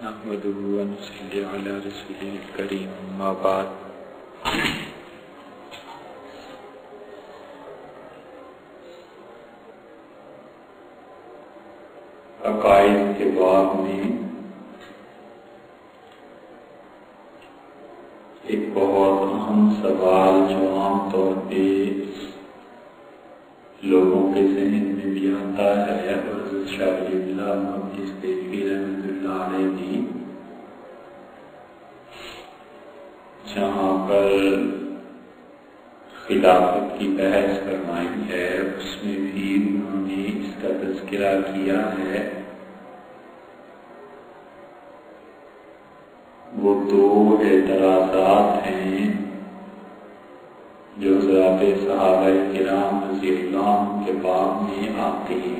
نحمده ونصلي على رسوله الكريم اما بعد عقائد کے باب میں ایک بہت اہم سوال جو عام طور پہ لوگوں کے ذہن میں بھی آتا ہے اور حضرت شاہ ولی اللہ محدث دہلوی رحمۃ اللہ علیہ نے جہاں پر خلافت کی بحث فرمائی ہے اس میں بھی انہوں نے اس کا تذکرہ کیا ہے۔ وہ دو اعتراضات ہیں جو حضرات صحابہ کرام رضی اللہ عنہ کے باب میں آتے ہیں۔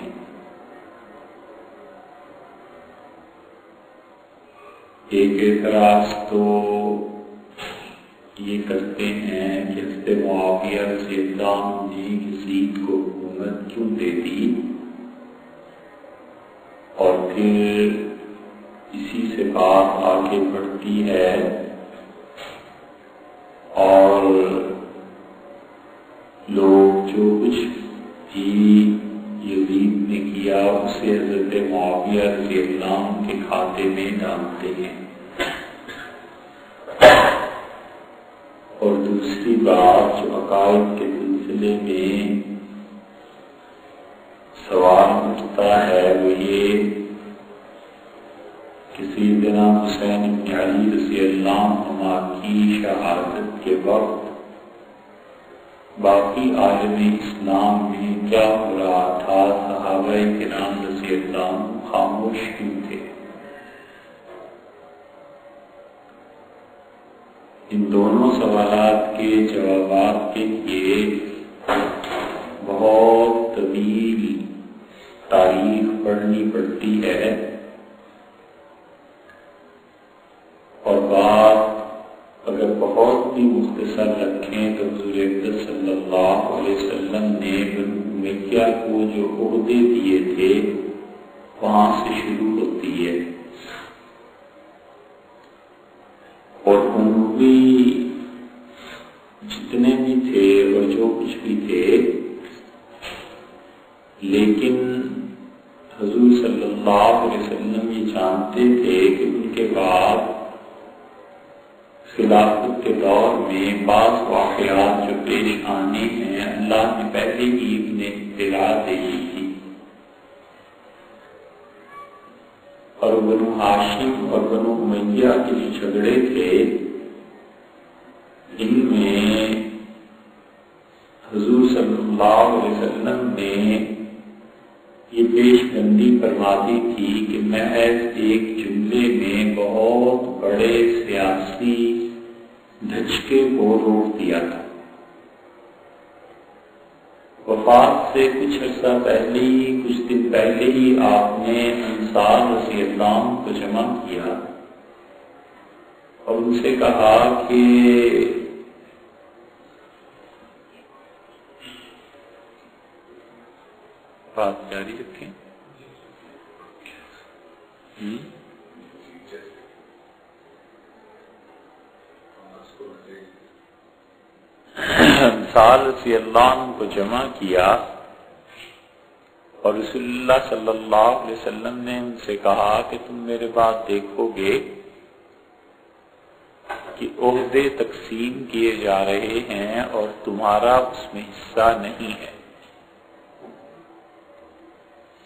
ایک اعتراض تو یہ کرتے ہیں کہ حضرت معاویہ رضی اللہ عنہ نے یزید کو حکومت کیوں دے دی، اور پھر اسی سے بات آگے بڑھتی ہے اور لوگ جو کچھ بھی یزید نے کیا اسے حضرت معاویہ رضی اللہ عنہ کے کھاتے میں ڈالتے ہیں۔ اور دوسری بات جو عقائد کے سلسلے میں سوال اٹھتا ہے وہ یہ کہ سیدنا حسین بن علی رضی اللہ عنہ کی شہادت کے وقت باقی عالم اسلام میں کیا ہو رہا تھا، صحابہ کرام رضی اللہ عنہ خاموش کیوں تھے؟ ان دونوں سوالات کے جوابات کے لیے بہت طویل تاریخ پڑھنی پڑتی ہے، اور بات اگر بہت بھی مختصر رکھیں تو حضور اقدس صلی اللہ علیہ وسلم نے بنو امیہ کو جو عہدے دیے تھے وہاں سے شروع ہوتی ہے، اور اموی جتنے بھی تھے اور جو کچھ بھی تھے، لیکن حضور صلی اللہ علیہ وسلم یہ جانتے تھے کہ ان کے بعد خلافت کے دور میں بعض واقعات جو پیش آنے ہیں اللہ نے پہلے ہی انہیں اطلاع دے دی تھی، اور بنو ہاشم اور بنو امیہ کے جو جھگڑے تھے ان میں حضور صلی اللہ علیہ وسلم نے یہ پیش بندی فرما دی تھی کہ محض ایک جملے میں بہت بڑے سیاسی دھچکے کو روک دیا تھا۔ وفات سے کچھ عرصہ پہلے ہی، کچھ دن پہلے ہی آپ نے انصار رضی اللہ عنہ کو جمع کیا اور ان سے کہا کہ بات جاری رکھیں۔ انصار رضی اللہ عنہ کو جمع کیا اور رسول اللہ صلی اللہ علیہ وسلم نے ان سے کہا کہ تم میرے بعد دیکھو گے کہ عہدے تقسیم کیے جا رہے ہیں اور تمہارا اس میں حصہ نہیں ہے،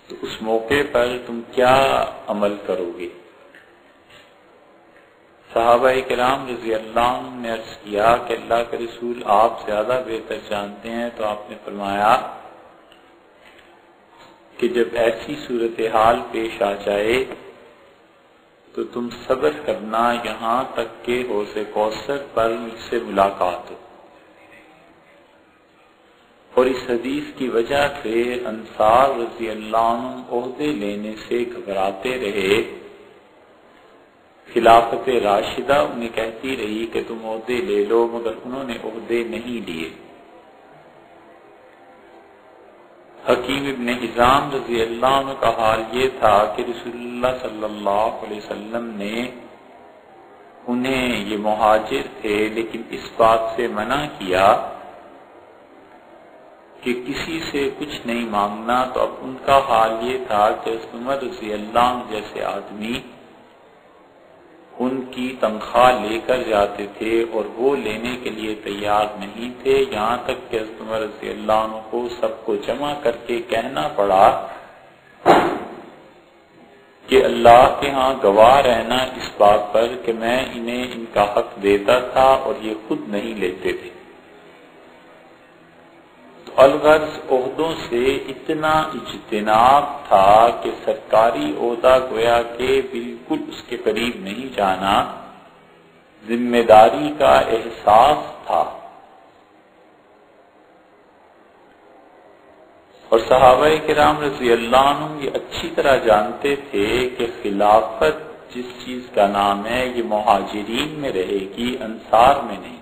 تو اس موقع پر تم کیا عمل کرو گے؟ صحابہ کرام رضی اللہ عنہ نے عرض کیا کہ اللہ کے رسول آپ زیادہ بہتر جانتے ہیں، تو آپ نے فرمایا کہ جب ایسی صورتحال پیش آ جائے تو تم صبر کرنا یہاں تک کہ حوض کوثر پر مجھ سے ملاقات ہو۔ اور اس حدیث کی وجہ سے انصار رضی اللہ عنہ عہدے لینے سے گھبراتے رہے۔ خلافت راشدہ انہیں کہتی رہی کہ تم عہدے لے لو، مگر انہوں نے عہدے نہیں لیے۔ حکیم ابن حزام رضی اللہ عنہ کا حال یہ تھا کہ رسول اللہ صلی اللہ علیہ وسلم نے انہیں، یہ مہاجر تھے لیکن اس بات سے منع کیا کہ کسی سے کچھ نہیں مانگنا، تو اب ان کا حال یہ تھا کہ عمر رضی اللہ عنہ جیسے آدمی ان کی تنخواہ لے کر جاتے تھے اور وہ لینے کے لیے تیار نہیں تھے، یہاں تک کہ عمر رضی اللہ عنہ کو سب کو جمع کر کے کہنا پڑا کہ اللہ کے ہاں گواہ رہنا اس بات پر کہ میں انہیں ان کا حق دیتا تھا اور یہ خود نہیں لیتے تھے۔ تو الغرض عہدوں سے اتنا اجتناب تھا کہ سرکاری عہدہ گویا کہ بالکل اس کے قریب نہیں جانا، ذمہ داری کا احساس تھا۔ اور صحابہ کرام رضی اللہ عنہ یہ اچھی طرح جانتے تھے کہ خلافت جس چیز کا نام ہے یہ مہاجرین میں رہے گی، انصار میں نہیں۔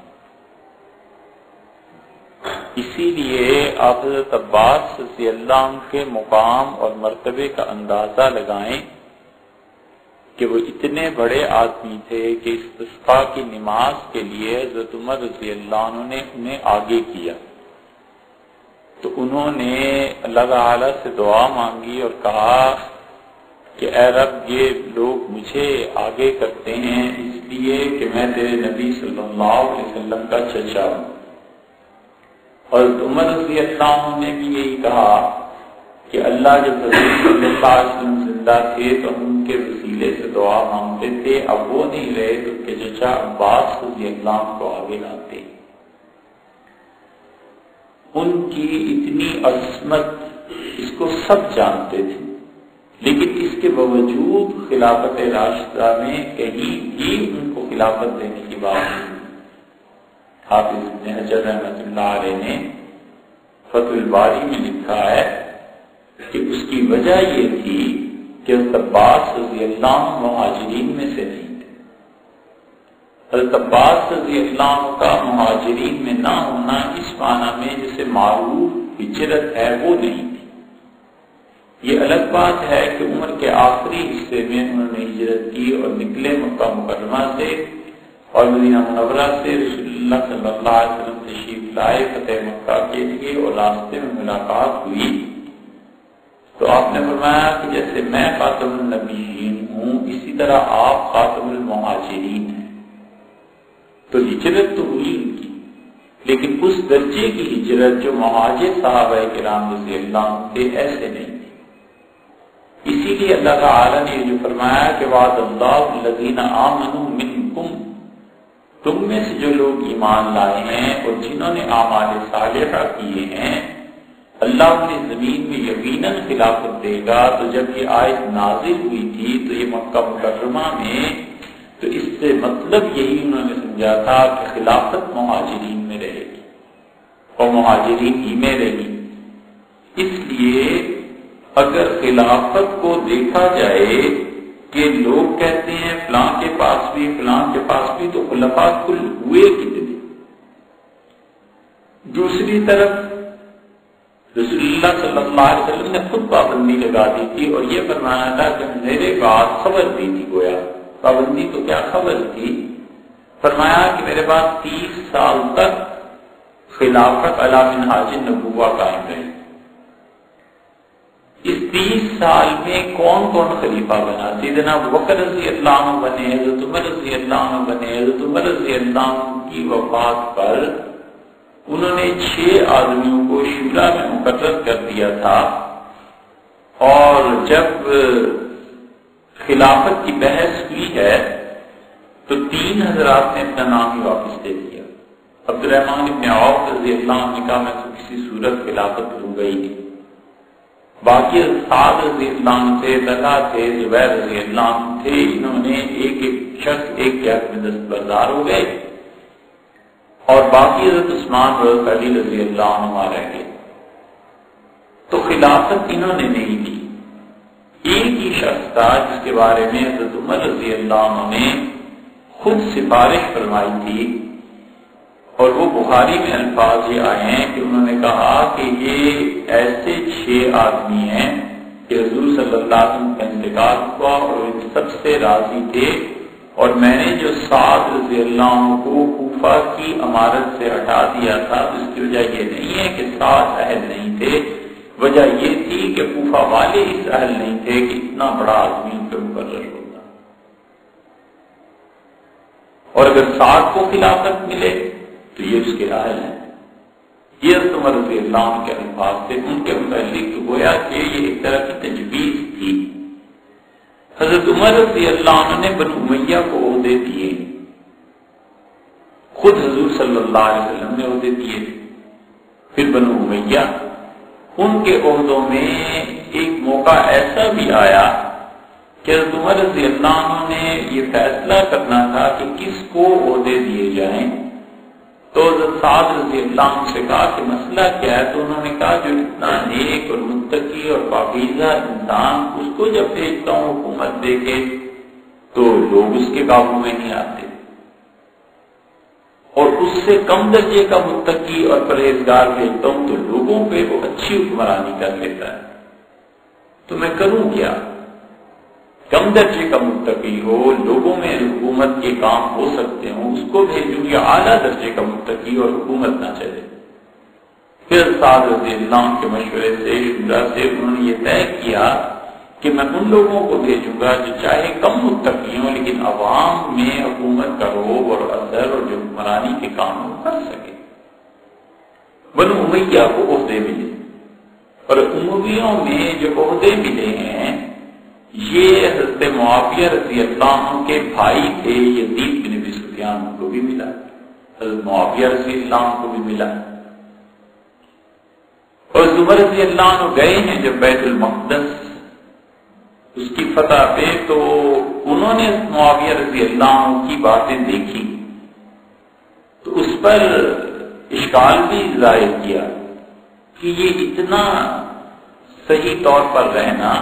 اسی لیے آپ حضرت عباس رضی اللہ عنہ کے مقام اور مرتبے کا اندازہ لگائیں کہ وہ اتنے بڑے آدمی تھے کہ استسقاء کی نماز کے لیے حضرت عمر رضی اللہ عنہ نے انہیں آگے کیا، تو انہوں نے اللہ تعالی سے دعا مانگی اور کہا کہ اے رب یہ لوگ مجھے آگے کرتے ہیں اس لیے کہ میں تیرے نبی صلی اللہ علیہ وسلم کا چچا ہوں۔ اور عمر رضی اللہ عنہ نے بھی یہی کہا کہ اللہ جب رسول صلی اللہ علیہ وسلم زندہ تھے تو ہم ان کے وسیلے سے دعا مانگتے تھے، اب وہ نہیں رہے تو ان کے چچا عباس رضی اللہ عنہ کو آگے لاتے۔ ان کی اتنی عظمت اس کو سب جانتے تھے، لیکن اس کے باوجود خلافت راشدہ میں کہیں بھی ان کو خلافت دینے کی بات نہیں۔ حافظ ابن حجر رحمۃ اللہ علیہ نے فتح الباری میں لکھا ہے کہ اس کی وجہ یہ تھی کہ حضرت عباس رضی اللہ عنہ مہاجرین میں سے نہیں تھے۔ حضرت عباس رضی اللہ عنہ کا مہاجرین میں نہ ہونا اس معنی میں جسے معروف ہجرت ہے وہ نہیں تھی۔ یہ الگ بات ہے کہ عمر کے آخری حصے میں انہوں نے ہجرت کی اور نکلے مکہ مکرمہ سے اور مدینہ منورہ سے رسول اللہ صلی اللہ علیہ وسلم تشریف لائے فتح مکہ کے لیے، اور راستے میں ملاقات ہوئی تو آپ نے فرمایا کہ جیسے میں خاتم النبیین ہوں اسی طرح آپ خاتم المہاجرین ہیں۔ تو ہجرت تو ہوئی ان کی، لیکن اس درجے کی ہجرت جو مہاجر صحابہ کرام رضی اللہ عنہ تھے ایسے نہیں تھی۔ اسی لیے اللہ تعالی نے جو فرمایا کہ وعد اللہ الذین آمنوا منکم، تم میں سے جو لوگ ایمان لائے ہیں اور جنہوں نے اعمال صالحہ کیے ہیں، اللہ انہیں زمین میں یقیناً خلافت دے گا۔ تو جب یہ آیت نازل ہوئی تھی تو یہ مکہ مکرمہ میں، تو اس سے مطلب یہی انہوں نے سمجھا تھا کہ خلافت مہاجرین میں رہے گی اور مہاجرین ہی میں رہی۔ اس لیے اگر خلافت کو دیکھا جائے کہ لوگ کہتے ہیں فلاں کے پاس بھی فلاں کے پاس بھی، تو خلفاء کل ہوئے کتنے؟ دوسری طرف رسول اللہ صلی اللہ علیہ وسلم نے خود پابندی لگا دی تھی اور یہ فرمایا تھا کہ میرے بعد خبر دی تھی، گویا پابندی تو کیا خبر تھی، فرمایا کہ میرے بعد 30 سال تک خلافت علی منہاج النبوہ قائم رہی۔ اس 30 سال میں کون کون خلیفہ بنا؟ سیدنا ابوبکر رضی اللہ عنہ بنے، حضرت عمر رضی اللہ عنہ بنے۔ حضرت عمر رضی اللہ عنہ کی وفات پر انہوں نے 6 آدمیوں کو شورا میں مقرر کر دیا تھا، اور جب خلافت کی بحث ہوئی ہے تو 3 حضرات نے اپنا نام ہی واپس دے دیا۔ عبدالرحمن ابن عوف رضی اللہ عنہ نے کہا میں تو کسی صورت خلافت لوں گا ہی نہیں۔ باقی سعد رضی اللہ عنہ تھے، طلحہ تھے، زبیر رضی اللہ عنہ تھے، انہوں نے ایک ایک شخص ایک کے حق میں دستبردار ہو گئے، اور باقی حضرت عثمان حضرت علی رضی اللہ عنہ رہ گئے۔ تو خلافت انہوں نے نہیں دی۔ ایک ہی شخص تھا جس کے بارے میں حضرت عمر رضی اللہ عنہ نے خود سفارش فرمائی تھی، اور وہ بخاری میں الفاظ یہ آئے ہیں کہ انہوں نے کہا کہ یہ ایسے 6 6 آدمی ہیں کہ حضور صلی اللہ علیہ وسلم کا انتقال ہوا اور ان سب سے راضی تھے، اور میں نے جو سعد رضی اللہ عنہ کو کوفہ کی امارت سے ہٹا دیا تھا، اس کی وجہ یہ نہیں ہے کہ سعد اہل نہیں تھے، وجہ یہ تھی کہ کوفہ والے اس اہل نہیں تھے کہ اتنا بڑا آدمی ان پہ مقرر ہوتا، اور اگر سعد کو خلافت ملے تو یہ اس کے اہل ہیں۔ یہ حضرت عمر رضی اللہ عنہ کے الفاظ تھے، ان کے متعلق گویا کہ یہ ایک طرح کی تجویز تھی۔ حضرت عمر رضی اللہ عنہ نے بنو امیہ کو عہدے دیے، خود حضور صلی اللہ علیہ وسلم نے عہدے دیے، پھر بنو امیہ، ان کے عہدوں میں ایک موقع ایسا بھی آیا کہ حضرت عمر رضی اللہ عنہ نے یہ فیصلہ کرنا تھا کہ کس کو عہدے دیے جائیں، تو حضرت سعد رضی اللہ عنہ سے کہا کہ مسئلہ کیا ہے، تو انہوں نے کہا جو اتنا نیک اور متقی اور پاکیزہ انسان، اس کو جب بھیجتا ہوں حکومت دے کے تو لوگ اس کے قابو میں نہیں آتے، اور اس سے کم درجے کا متقی اور پرہیزگار بھیجتا ہوں تو لوگوں پہ وہ اچھی حکمرانی کر لیتا ہے، تو میں کروں کیا؟ کم درجے کا متقی ہو، لوگوں میں حکومت کے کام ہو سکتے ہوں، اس کو بھیجوں یا اعلیٰ درجے کا متقی اور حکومت نہ چلے؟ پھر سعد رضی اللہ عنہ کے مشورے سے، شورا سے، انہوں نے یہ طے کیا کہ میں ان لوگوں کو بھیجوں گا جو چاہے کم متقی ہوں لیکن عوام میں حکومت کا روب اور اثر اور جو حکمرانی کے کام ہو کر سکے۔ بنو امیہ کو عہدے ملے، اور امویوں میں جو عہدے ملے ہیں یہ حضرت معاویہ رضی اللہ عنہ کے بھائی تھے، یزید بن ابی سفیان کو بھی ملا، حضرت معاویہ رضی اللہ عنہ کو بھی ملا، اور عمر رضی اللہ عنہ گئے ہیں جب بیت المقدس اس کی فتح پہ، تو انہوں نے معاویہ رضی اللہ عنہ کی باتیں دیکھی تو اس پر اشکال بھی ظاہر کیا کہ یہ اتنا صحیح طور پر رہنا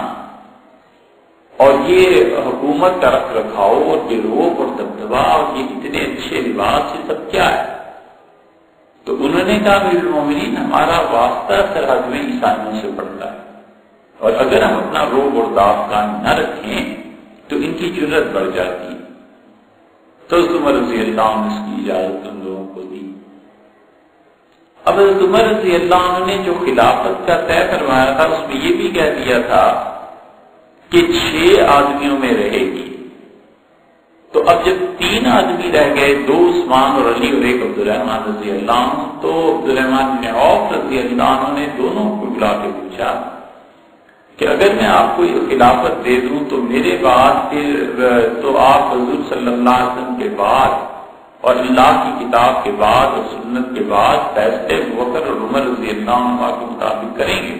اور یہ حکومت کا رکھ رکھاؤ اور گروہ اور دبدبا اور یہ اتنے اچھے لباس، یہ سب کیا ہے؟ تو انہوں نے کہا امیر المومنین، ہمارا واسطہ سرحد میں عیسائیوں سے پڑتا ہے، اور اگر ہم اپنا روب اور داستان نہ رکھیں تو ان کی جرت بڑھ جاتی ہے۔ تو عمر رضی اللہ عنہ نے اس کی اجازت ان لوگوں کو دی۔ اب عمر رضی اللہ عنہ نے جو خلافت کا طے فرمایا تھا اس میں یہ بھی کہہ دیا تھا کہ 6 آدمیوں میں رہے گی، تو اب جب 3 آدمی رہ گئے، 2 عثمان اور علی اور ایک عبد الرحمن رضی اللہ عنہ، تو عبد الرحمن بن عوف رضی اللہ عنہ نے دونوں کو بلا کے پوچھا کہ اگر میں آپ کو یہ خلافت دے دوں تو میرے بعد پھر تو آپ حضور صلی اللہ علیہ وسلم کے بعد اور اللہ کی کتاب کے بعد اور سنت کے بعد فیصلے ابوبکر اور عمر رضی اللہ عنہ کے مطابق کریں گے؟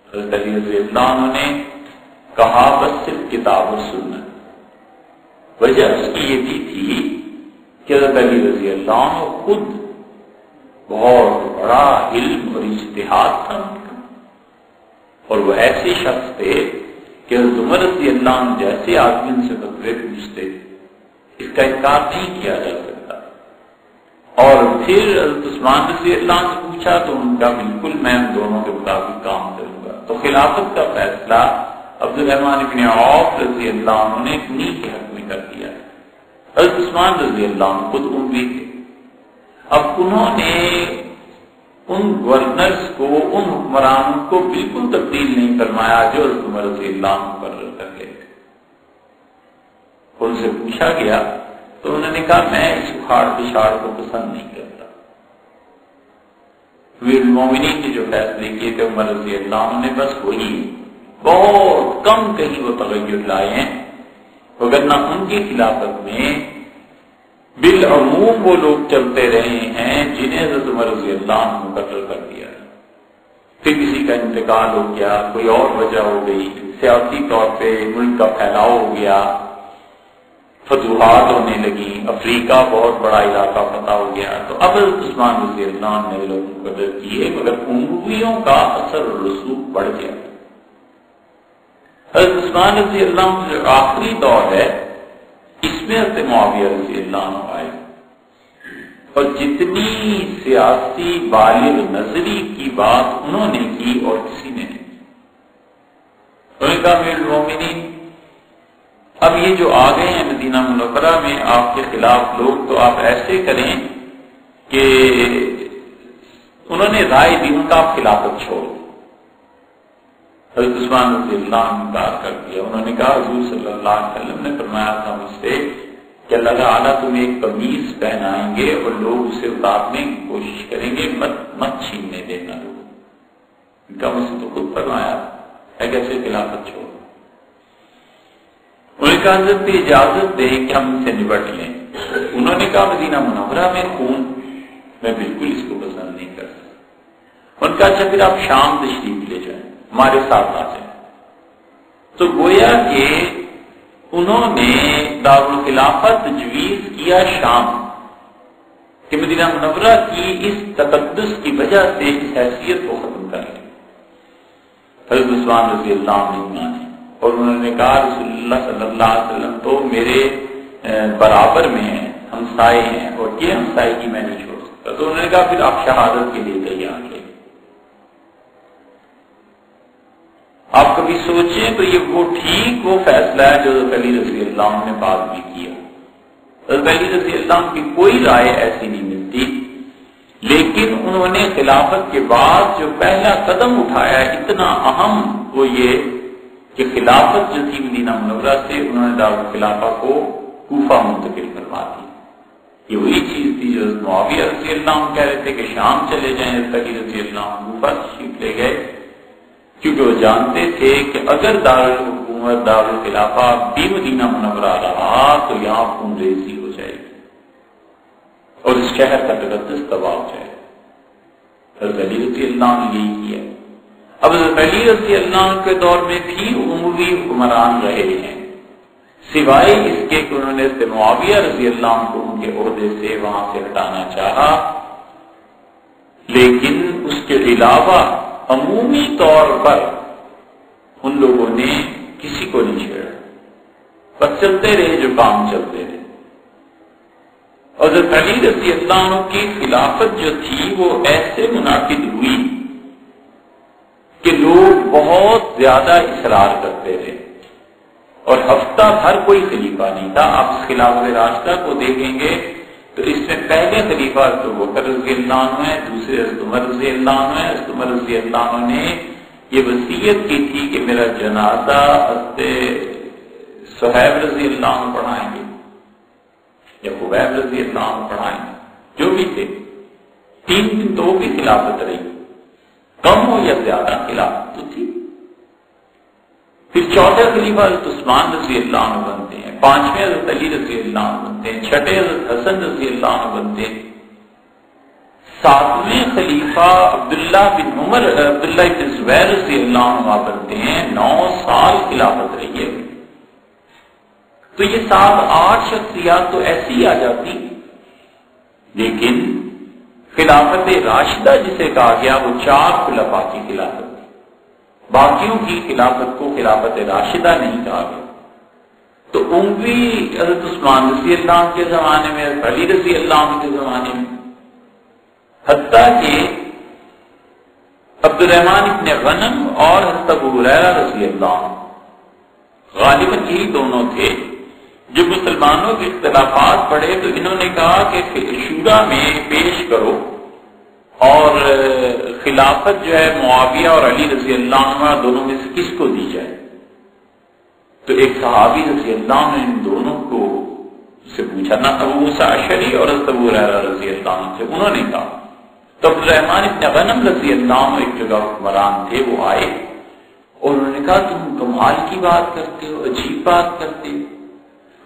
حضرت علی رضی اللہ عنہ نے کہا بس صرف کتاب و سنت۔ وجہ اس کی یہ بھی تھی کہ حضرت علی رضی اللہ عنہ خود بہت بڑا علم اور اجتہاد تھا، اور وہ ایسے شخص تھے کہ حضرت عمر رضی اللہ عنہ جیسے آدمی ان سے فتوے پوچھتے، اس کا انکار نہیں کیا جا سکتا۔ اور پھر حضرت عثمان رضی اللہ عنہ سے پوچھا تو ان کا بالکل میں ان دونوں کے مطابق کام کروں گا۔ تو خلافت کا فیصلہ عبد الرحمن بن عوف رضی اللہ عنہ نے انہی کے حق میں کر دیا۔ حضرت عثمان رضی اللہ عنہ خود اموی تھے، اب انہوں نے ان گورنرز کو، ان حکمرانوں کو بالکل تبدیل نہیں فرمایا جو حضرت عمر رضی اللہ عنہ مقرر کر گئے تھے۔ ان سے پوچھا گیا تو انہوں نے کہا میں اس اکھاڑ پچھاڑ کو پسند نہیں کرتا۔ امیر المومنین نے جو فیصلے کیے تھے عمر رضی اللہ عنہ نے بس وہی بہت کم کہیں وہ تغیر لائے ہیں، وگرنہ ان کی خلافت میں بالعموم وہ لوگ چلتے رہے ہیں جنہیں حضرت عمر رضی اللہ عنہ مقرر کر دیا، پھر کسی کا انتقال ہو گیا، کوئی اور وجہ ہو گئی، سیاسی طور پہ ملک کا پھیلاؤ ہو گیا، فتوحات ہونے لگی، افریقہ بہت بڑا علاقہ فتح ہو گیا، تو اب حضرت عثمان رضی اللہ عنہ نے لوگ مقرر کیے، مگر امویوں کا اثر اور رسوخ بڑھ گیا۔ حضرت عثمان رضی اللہ عنہ جو آخری دور ہے اس میں حضرت معاویہ رضی اللہ عنہ آئے۔ اور جتنی سیاسی بالغ نظری کی بات انہوں نے کی اور کسی نے نہیں. انہوں نے کہا امیر المومنین اب یہ جو آ گئے ہیں مدینہ منورہ میں آپ کے خلاف لوگ، تو آپ ایسے کریں کہ انہوں نے رائے دی ان کا آپ خلافت چھوڑ. حضرت عثمان رضی اللہ عنہ نے انکار کر دیا. انہوں نے کہا حضور صلی اللہ علیہ وسلم نے فرمایا تھا مجھ سے کہ اللہ تعالیٰ تمہیں ایک قمیص پہنائیں گے اور لوگ اسے اتارنے کی کوشش کریں گے، مت چھیننے دینا لوگ. ان کا مجھ سے تو خود فرمایا ہے کیسے خلافت چھوڑ. انہوں نے کہا حضرت اجازت دیں کہ ہم سے نبٹ لیں. انہوں نے کہا مدینہ منورہ میں خون میں بالکل اس کو پسند نہیں کرتا. ان کا اچھا پھر آپ شام تشریف لے جائیں، ہمارے ساتھ آ جائیں. تو گویا کہ انہوں نے دارالخلافت تجویز کیا شام کہ مدینہ منورہ کی اس تقدس کی وجہ سے اس حیثیت کو ختم کر لیں. حضرت عثمان رضی اللہ عنہ نے مانے اور انہوں نے کہا رسول اللہ صلی اللہ علیہ وسلم تو میرے برابر میں ہیں، ہمسائے ہیں، اور یہ ہمسائے میں نہیں چھوڑ سکتا. تو انہوں نے کہا پھر آپ شہادت کے لیے تیار ہیں. آپ کبھی سوچیں تو یہ وہ ٹھیک وہ فیصلہ ہے جو حضرت علی رضی اللہ عنہ نے بعد میں کیا. حضرت علی رضی اللہ عنہ کی کوئی رائے ایسی نہیں ملتی، لیکن انہوں نے خلافت کے بعد جو پہلا قدم اٹھایا اتنا اہم وہ یہ کہ خلافت جو تھی مدینہ منورہ سے انہوں نے دارالخلافہ کو کوفہ منتقل کروا دی. یہ وہی چیز تھی جو معاویہ رضی اللہ عنہ کہہ رہے تھے کہ شام چلے جائیں. حضرت علی رضی اللہ عنہ کوفہ تشریف لے گئے کیونکہ وہ جانتے تھے کہ اگر دارالحکومت دارالخلافہ بھی مدینہ منورہ رہا تو یہاں خون ریزی ہو جائے گی اور اس شہر کا تقدس تباہ ہو جائے گا. حضرت علی رضی اللہ عنہ نے یہی کیا. اب حضرت علی رضی اللہ عنہ کے دور میں بھی عموی حکمران رہے ہیں سوائے اس کے کہ انہوں نے معاویہ رضی اللہ عنہ کو ان کے عہدے سے وہاں سے ہٹانا چاہا، لیکن اس کے علاوہ عمومی طور پر ان لوگوں نے کسی کو نہیں چھیڑا، بس چلتے رہے جو کام چلتے رہے. اور حضرت علی رضی اللہ عنہ کی خلافت جو تھی وہ ایسے منعقد ہوئی کہ لوگ بہت زیادہ اصرار کرتے رہے اور ہفتہ بھر کوئی خلیفہ نہیں تھا. آپ اس خلافت راشدہ کو دیکھیں گے تو اس میں پہلے خلیفہ حضرت ابوبکر رضی اللہ عنہ ہے، دوسرے حضرت عمر رضی اللہ عنہ ہے. حضرت عمر رضی اللہ عنہ نے یہ وصیت کی تھی کہ میرا جنازہ حضرت صہیب رضی اللہ عنہ پڑھائیں گے یا خبیب رضی اللہ عنہ پڑھائیں گے، جو بھی تھے. 3 دن تو بھی خلافت رہی، کم ہو یا زیادہ خلافت تو تھی. پھر چوتھے خلیفہ حضرت عثمان رضی اللہ عنہ بنتے ہیں، 5ویں حضرت علی رضی اللہ عنہ بنتے ہیں، 6ٹھے حضرت حسن رضی اللہ عنہ بنتے ہیں، 7ویں خلیفہ عبداللہ بن زبیر رضی اللہ عنہ بنتے ہیں. 9 سال خلافت رہی ہے. تو یہ 7-8 شخصیات تو ایسی ہی آ جاتی، لیکن خلافت راشدہ جسے کہا گیا وہ 4 خلفاء کی خلافت، باقیوں کی خلافت کو خلافت راشدہ نہیں کہا گیا. تو عموی حضرت عثمان رضی اللہ عنہ کے زمانے میں، حضرت علی رضی اللہ عنہ کے زمانے میں، حتیٰ کہ عبد الرحمن ابن غنم اور حضرت ابو ہریرہ رضی اللہ عنہ غالباً یہی دونوں تھے جو مسلمانوں کے اختلافات پڑے تو انہوں نے کہا کہ شورا میں پیش کرو اور خلافت جو ہے معاویہ اور علی رضی اللہ عنہ دونوں میں سے کس کو دی جائے. تو ایک صحابی رضی اللہ عنہ ان دونوں کو سے پوچھا، نہ ابو موسیٰ اشعری اور حضرت ابو ہریرہ رضی اللہ عنہ سے. انہوں نے کہا تو عبد الرحمن ابن غنم رضی اللہ عنہ ایک جگہ حکمران تھے، وہ آئے اور انہوں نے کہا تم کمال کی بات کرتے ہو، عجیب بات کرتے ہو.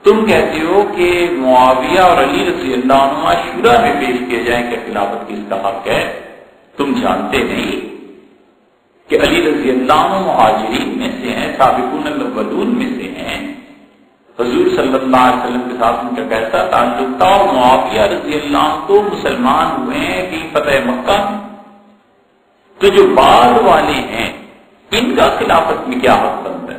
تم کہتے ہو کہ معاویہ اور علی رضی اللہ عنہ شورا میں پیش کیے جائیں کہ خلافت کس کا حق ہے. تم جانتے نہیں کہ علی رضی اللہ عنہ مہاجرین میں سے ہیں، سابقون الاولون میں سے ہیں. حضور صلی اللہ علیہ وسلم کے ساتھ ان کا کیسا تعلق تھا، اور معاویہ رضی اللہ عنہ تو مسلمان ہوئے ہیں بھی فتح مکہ میں. تو جو بعد والے ہیں ان کا خلافت میں کیا حق بنتا ہے.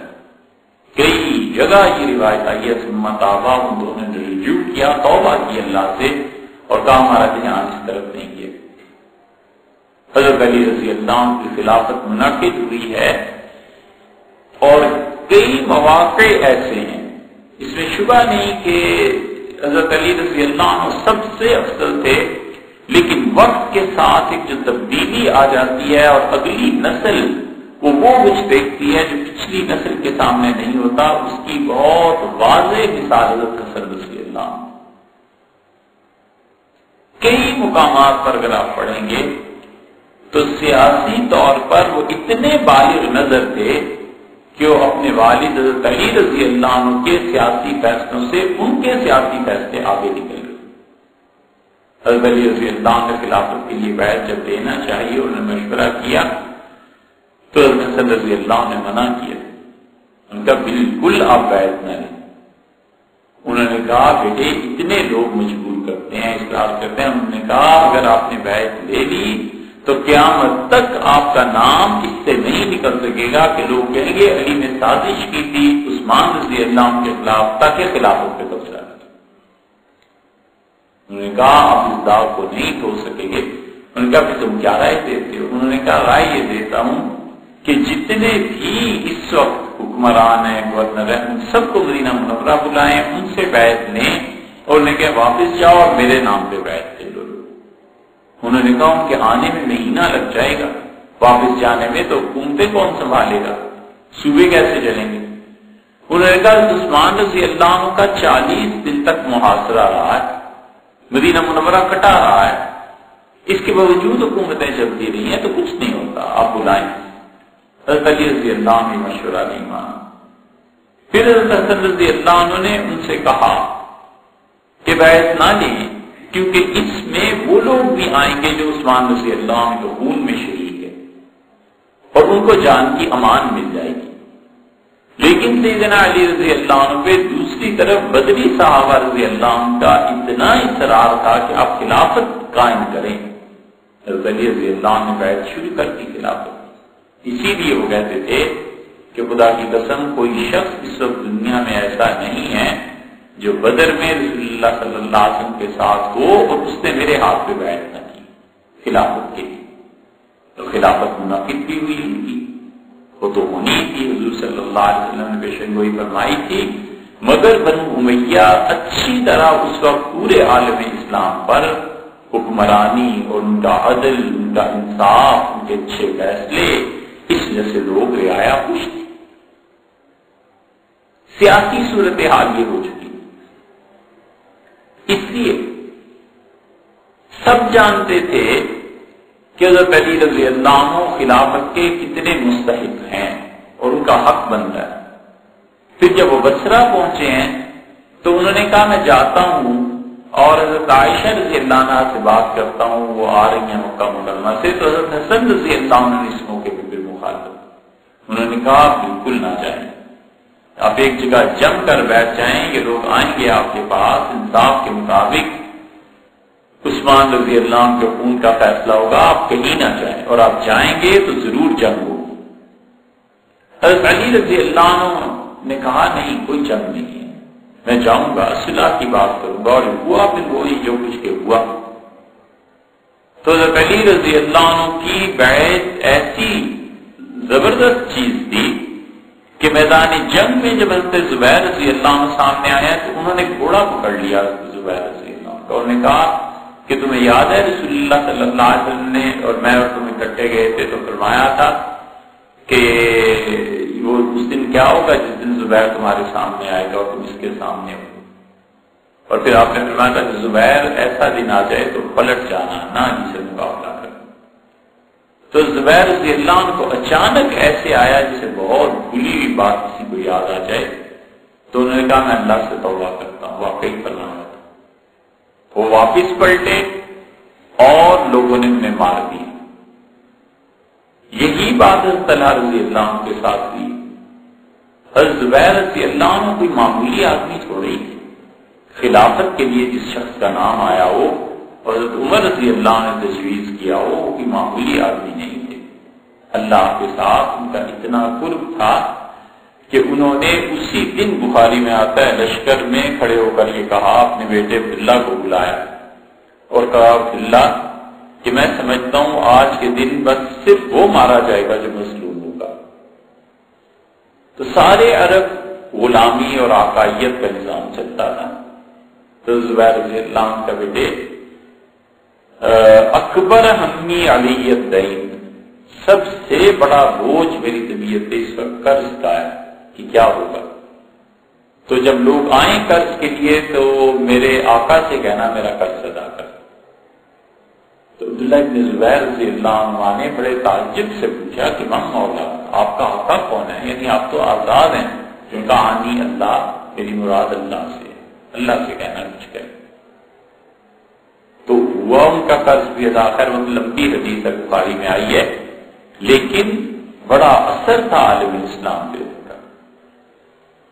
کئی جگہ یہ روایت آئی ہے سمت آبا، ان دونوں نے رجوع کیا، توبہ کی اللہ سے اور کہا ہمارا دھیان اس طرف نہیں ہے۔ حضرت علی رضی اللہ عنہ کی خلافت منعقد ہوئی ہے، اور کئی مواقع ایسے ہیں، اس میں شبہ نہیں کہ حضرت علی رضی اللہ عنہ سب سے افضل تھے، لیکن وقت کے ساتھ ایک جو تبدیلی آ جاتی ہے اور اگلی نسل وہ کچھ دیکھتی ہے جو پچھلی نسل کے سامنے نہیں ہوتا، اس کی بہت واضح مثال حضرت حسن رضی اللہ عنہ۔ کئی مقامات پر اگر آپ پڑھیں گے تو سیاسی طور پر وہ اتنے بالغ نظر تھے کہ وہ اپنے والد حضرت علی رضی اللہ عنہ کے سیاسی فیصلوں سے ان کے سیاسی فیصلے آگے نکل گئے۔ حضرت علی رضی اللہ عنہ نے خلافت کے لیے بیعت جب لینا چاہیے، انہوں نے مشورہ کیا تو حضرت حسن رضی اللہ عنہ نے منع کیا، ان کا بالکل آپ بیعت نہ لیں۔ انہوں نے کہا بیٹے اتنے لوگ مجبور کرتے ہیں، اصرار کرتے ہیں، انہوں نے کہا اگر آپ نے بیعت لے لی تو قیامت تک آپ کا نام اس سے نہیں نکل سکے گا کہ لوگ کہیں گے علی نے سازش کی تھی عثمان رضی اللہ عنہ کے خلاف تاکہ خلافت پہ قبضہ کرے۔ انہوں نے کہا آپ اس داغ کو نہیں دھو سکیں گے۔ انہوں نے کہا کہ تم کیا رائے دیتے ہو؟ انہوں نے کہا رائے یہ دیتا ہوں کہ جتنے بھی اس وقت حکمران ہیں، گورنر ہیں، ان سب کو مدینہ منورہ بلائیں، ان سے بیعت لیں، اور انہوں نے کہا واپس جاؤ اور میرے نام پہ بیعت لے لو۔ انہوں نے کہا ان کے آنے میں مہینہ لگ جائے گا، واپس جانے میں تو حکومتیں کون سنبھالے گا، صوبے کیسے چلیں گے؟ انہوں نے کہا عثمان رضی اللہ عنہ کا 40 دن تک محاصرہ رہا ہے، مدینہ منورہ کٹا رہا ہے، اس کے باوجود حکومتیں چلتی رہی ہیں تو کچھ نہیں ہوتا، آپ بلائیں۔ حضرت علی رضی اللہ عنہ نے مشورہ نہیں مانا۔ پھر حضرت حسن رضی اللہ عنہ نے ان سے کہا کہ بیعت نہ لیں، کیونکہ اس میں وہ لوگ بھی آئیں گے جو عثمان رضی اللہ عنہ کے خون میں شریک ہے، اور ان کو جان کی امان مل جائے گی۔ لیکن سیدنا علی رضی اللہ عنہ پہ دوسری طرف بدری صحابہ رضی اللہ عنہ کا اتنا اصرار تھا کہ آپ خلافت قائم کریں۔ حضرت علی رضی اللہ عنہ نے بیعت شروع کر دی خلافت۔ اسی لیے وہ کہتے تھے کہ خدا کی قسم کوئی شخص اس وقت دنیا میں ایسا نہیں ہے جو بدر میں رسول اللہ صلی اللہ علیہ وسلم کے ساتھ ہو اور اس نے میرے ہاتھ پہ بیعت نہ کی خلافت کے لیے۔ تو خلافت منعقد بھی ہوئی تھی، وہ تو ہونی تھی، حضور صلی اللہ علیہ وسلم نے پیشن گوئی فرمائی تھی، مگر بنو امیہ اچھی طرح اس وقت پورے عالم اسلام پر حکمرانی اور ان کا عدل، ان کا انصاف، ان کے اچھے فیصلے، اس وجہ سے لوگ رعایا خوش تھے۔ سیاسی صورتحال یہ ہو چکی، اس لیے سب جانتے تھے کہ حضرت علی رضی اللہ عنہ خلافت کے کتنے مستحق ہیں اور ان کا حق بنتا ہے۔ پھر جب وہ بصرہ پہنچے ہیں تو انہوں نے کہا میں جاتا ہوں اور حضرت عائشہ رضی اللہ عنہ سے بات کرتا ہوں، وہ آ رہی ہیں مکہ مکرمہ سے، تو حضرت حسن رضی اللہ عنہ نے اس موقع پہ مخالفت، انہوں نے کہا بالکل نہ جائیں، آپ ایک جگہ جم کر بیٹھ جائیں، یہ لوگ آئیں گے آپ کے پاس، انصاف کے مطابق عثمان رضی اللہ عنہ کے خون کا فیصلہ ہوگا، آپ کہیں نہ جائیں، اور آپ جائیں گے تو ضرور جنگ ہوگی۔ حضرت علی رضی اللہ عنہ نے کہا نہیں کوئی جنگ نہیں ہے، میں جاؤں گا، صلح کی بات کروں گا، اور ہوا پھر وہی جو کچھ کے ہوا۔ تو حضرت علی رضی اللہ عنہ کی بیعت ایسی زبردست چیز تھی کہ میدان جنگ میں جب حضرت زبیر رضی اللہ عنہ سامنے آیا تو انہوں نے گھوڑا پکڑ لیا زبیر رضی اللہ عنہ کا، اور نے کہا کہ تمہیں یاد ہے رسول اللہ صلی اللہ علیہ وسلم نے اور میں اور تم اکٹھے گئے تھے تو فرمایا تھا کہ وہ اس دن کیا ہوگا جس دن زبیر تمہارے سامنے آئے گا اور تم اس کے سامنے ہو، اور پھر آپ نے فرمایا تھا کہ زبیر ایسا دن آ جائے تو پلٹ جانا، نہ جسے مقابلہ کر۔ تو زبیر رضی اللہ عنہ کو اچانک ایسے آیا جسے بہت بھولی ہوئی بات کسی کو یاد آ جائے، تو انہوں نے کہا میں اللہ سے توبہ کرتا ہوں، واقعی کرنا تھا۔ وہ واپس پلٹے اور لوگوں نے انہیں مار دیا۔ یہی بات حضرت طلحہ رضی اللہ عنہ کے ساتھ ہوئی۔ حضرت زبیر رضی اللہ عنہ کوئی معمولی آدمی تھوڑی تھے، خلافت کے لیے جس شخص کا نام آیا ہو، حضرت عمر رضی اللہ عنہ نے تجویز کیا ہو، وہ کوئی معمولی آدمی نہیں تھے۔ اللہ کے ساتھ ان کا اتنا قرب تھا کہ انہوں نے اسی دن بخاری میں آتا ہے لشکر میں کھڑے ہو کر یہ کہا، اپنے بیٹے عبداللہ کو بلایا اور کہا عبداللہ کہ میں سمجھتا ہوں آج کے دن بس صرف وہ مارا جائے گا جو مظلوم ہوگا۔ تو سارے عرب غلامی اور آقائیت کا نظام چلتا تھا، تو زبیر رضی اللہ عنہ کا بیٹے اکبر ہمی علی الدین، سب سے بڑا بوجھ میری طبیعت پہ اس وقت قرض کا ہے کہ کیا ہوگا، تو جب لوگ آئیں قرض کے لیے تو میرے آقا سے کہنا میرا قرض ادا کر۔ تو عبداللہ ابن زبیر رضی اللہ عنہ نے بڑے تعجب سے پوچھا کہ مم مولا، آپ کا آقا کون ہے؟ یعنی آپ تو آزاد ہیں۔ ان کا آنی اللہ، میری مراد اللہ سے، اللہ سے کہنا کچھ کرے۔ تو ہوا ان کا قرض بھی ادا کر، لمبی حدیث بخاری میں آئی ہے، لیکن بڑا اثر تھا عالم اسلام پہ ان کا۔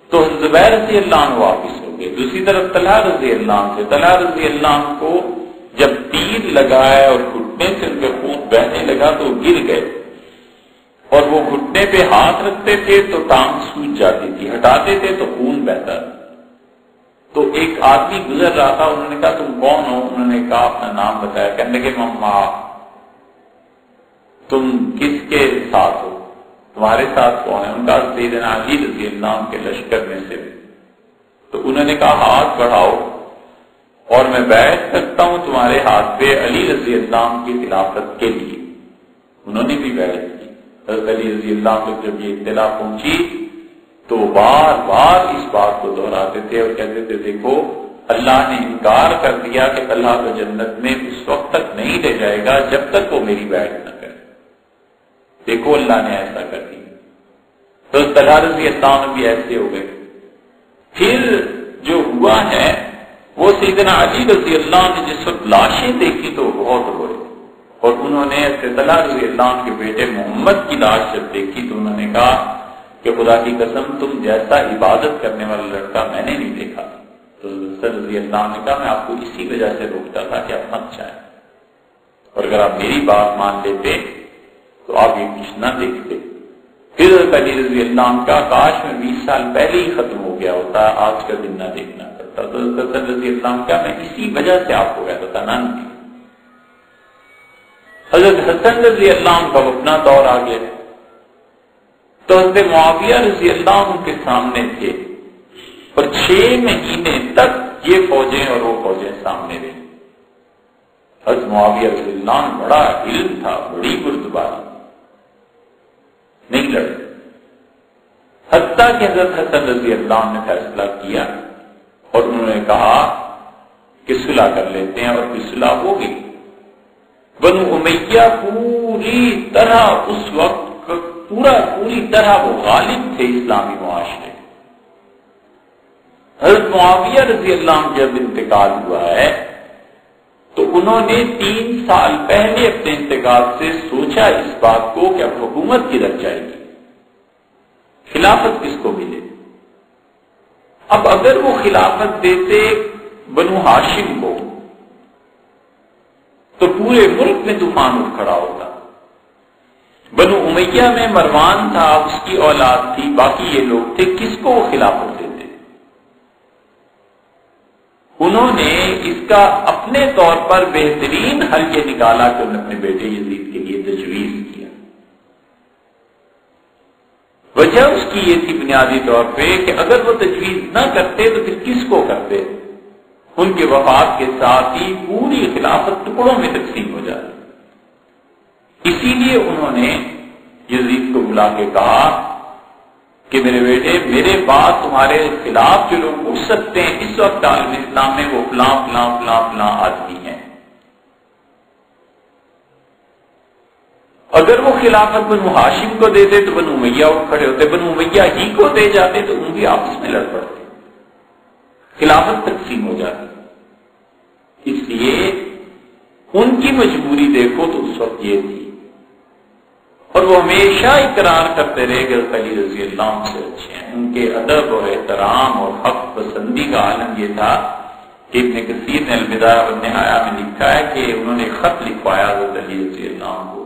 تو زبیر رضی اللہ عنہ واپس ہو گئے۔ دوسری طرف طلحہ رضی اللہ عنہ سے، طلحہ رضی اللہ عنہ کو جب تیر لگایا اور گھٹنے سے ان کے خون بہنے لگا تو گر گئے، اور وہ گھٹنے پہ ہاتھ رکھتے تھے تو ٹانگ سوج جاتی تھی، ہٹاتے تھے تو خون بہتا تھا۔ تو ایک آدمی گزر رہا تھا، انہوں نے کہا تم کون ہو؟ انہوں نے کہا اپنا نام بتایا، کہنے لگے مما تم کس کے ساتھ ہو، تمہارے ساتھ کون ہے؟ ان کا سیدنا علی رضی اللہ عنہ کے لشکر میں سے۔ تو انہوں نے کہا ہاتھ بڑھاؤ اور میں بیعت کرتا ہوں تمہارے ہاتھ پہ علی رضی اللہ عنہ کی خلافت کے لیے۔ انہوں نے بھی بیعت کی۔ حضرت علی رضی اللہ عنہ کو جب یہ اطلاع پہنچی تو بار بار اس بات کو دہراتے تھے اور کہتے تھے دیکھو اللہ نے انکار کر دیا کہ اللہ کو جنت میں اس وقت تک نہیں لے جائے گا جب تک وہ میری بیعت نہ کرے، دیکھو اللہ نے ایسا کر دیا۔ تو طلحہ رضی اللہ عنہ بھی ایسے ہو گئے۔ پھر جو ہوا ہے وہ سیدنا علی رضی اللہ عنہ نے جس وقت لاشیں دیکھی تو بہت روئے، اور انہوں نے طلحہ رضی اللہ عنہ کے بیٹے محمد کی لاش جب دیکھی تو انہوں نے کہا کہ خدا کی قسم تم جیسا عبادت کرنے والا لڑکا میں نے نہیں دیکھا۔ تو حضرت رضی اللہ عنہ نے کہا میں آپ کو اسی وجہ سے روکتا تھا کہ آپ مت جائیں، اور اگر آپ میری بات مان لیتے تو آپ یہ کچھ نہ دیکھتے۔ پھر حضرت علی رضی اللہ عنہ کا کاش میں 20 سال پہلے ہی ختم ہو گیا ہوتا، آج کا دن نہ دیکھنا پڑتا۔ تو حضرت رضی اللہ عنہ کا میں اسی وجہ سے آپ کو کہتا تھا نہ نہیں۔ حضرت حسن رضی اللہ عنہ کا اپنا دور آ گیا تو حضرت معاویہ رضی اللہ عنہ کے سامنے تھے، اور 6 مہینے تک یہ فوجیں اور وہ فوجیں سامنے رہی۔ حضرت معاویہ رضی اللہ عنہ بڑا علم تھا، بڑی بردباری، نہیں لڑے، حتیٰ کہ حضرت حسن رضی اللہ عنہ نے فیصلہ کیا اور انہوں نے کہا کہ صلح کر لیتے ہیں، اور پھر صلح ہو گئی۔ بنو امیہ پوری طرح اس وقت پوری طرح وہ غالب تھے اسلامی معاشرے۔ حضرت معاویہ رضی اللہ عنہ جب انتقال ہوا ہے تو انہوں نے 3 سال پہلے اپنے انتقال سے سوچا اس بات کو کہ اب حکومت کدھر جائے گی، خلافت کس کو ملے۔ اب اگر وہ خلافت دیتے بنو ہاشم کو تو پورے ملک میں طوفان اٹھ کھڑا ہوتا۔ بنو امیہ میں مروان تھا، اس کی اولاد تھی، باقی یہ لوگ تھے، کس کو وہ خلافت دیتے؟ انہوں نے اس کا اپنے طور پر بہترین حل یہ نکالا کہ انہوں نے اپنے بیٹے یزید کے لیے تجویز کیا۔ وجہ اس کی یہ تھی بنیادی طور پہ کہ اگر وہ تجویز نہ کرتے تو پھر کس کو کرتے؟ ان کے وفات کے ساتھ ہی پوری خلافت ٹکڑوں میں تقسیم ہو جاتی۔ اسی لیے انہوں نے یزید کو بلا کے کہا کہ میرے بیٹے میرے بعد تمہارے خلاف جو لوگ اٹھ سکتے ہیں اس وقت عالم اسلام میں وہ فلاں فلاں فلاں فلاں آدمی ہیں۔ اگر وہ خلافت بنو ہاشم کو دیتے تو بنو امیہ اٹھ کھڑے ہوتے، بنو امیہ ہی کو دے جاتے تو ان بھی آپس میں لڑ پڑتے، خلافت تقسیم ہو جاتی۔ اس لیے ان کی مجبوری دیکھو تو اس وقت یہ تھی، اور وہ ہمیشہ اقرار کرتے رہے کہ علی رضی اللہ عنہ سے اچھے ہیں۔ ان کے ادب اور احترام اور حق پسندی کا عالم یہ تھا کہ ابن کثیر نے البدایہ والنہایہ میں لکھا ہے کہ انہوں نے خط لکھوایا حضرت علی رضی اللہ عنہ کو،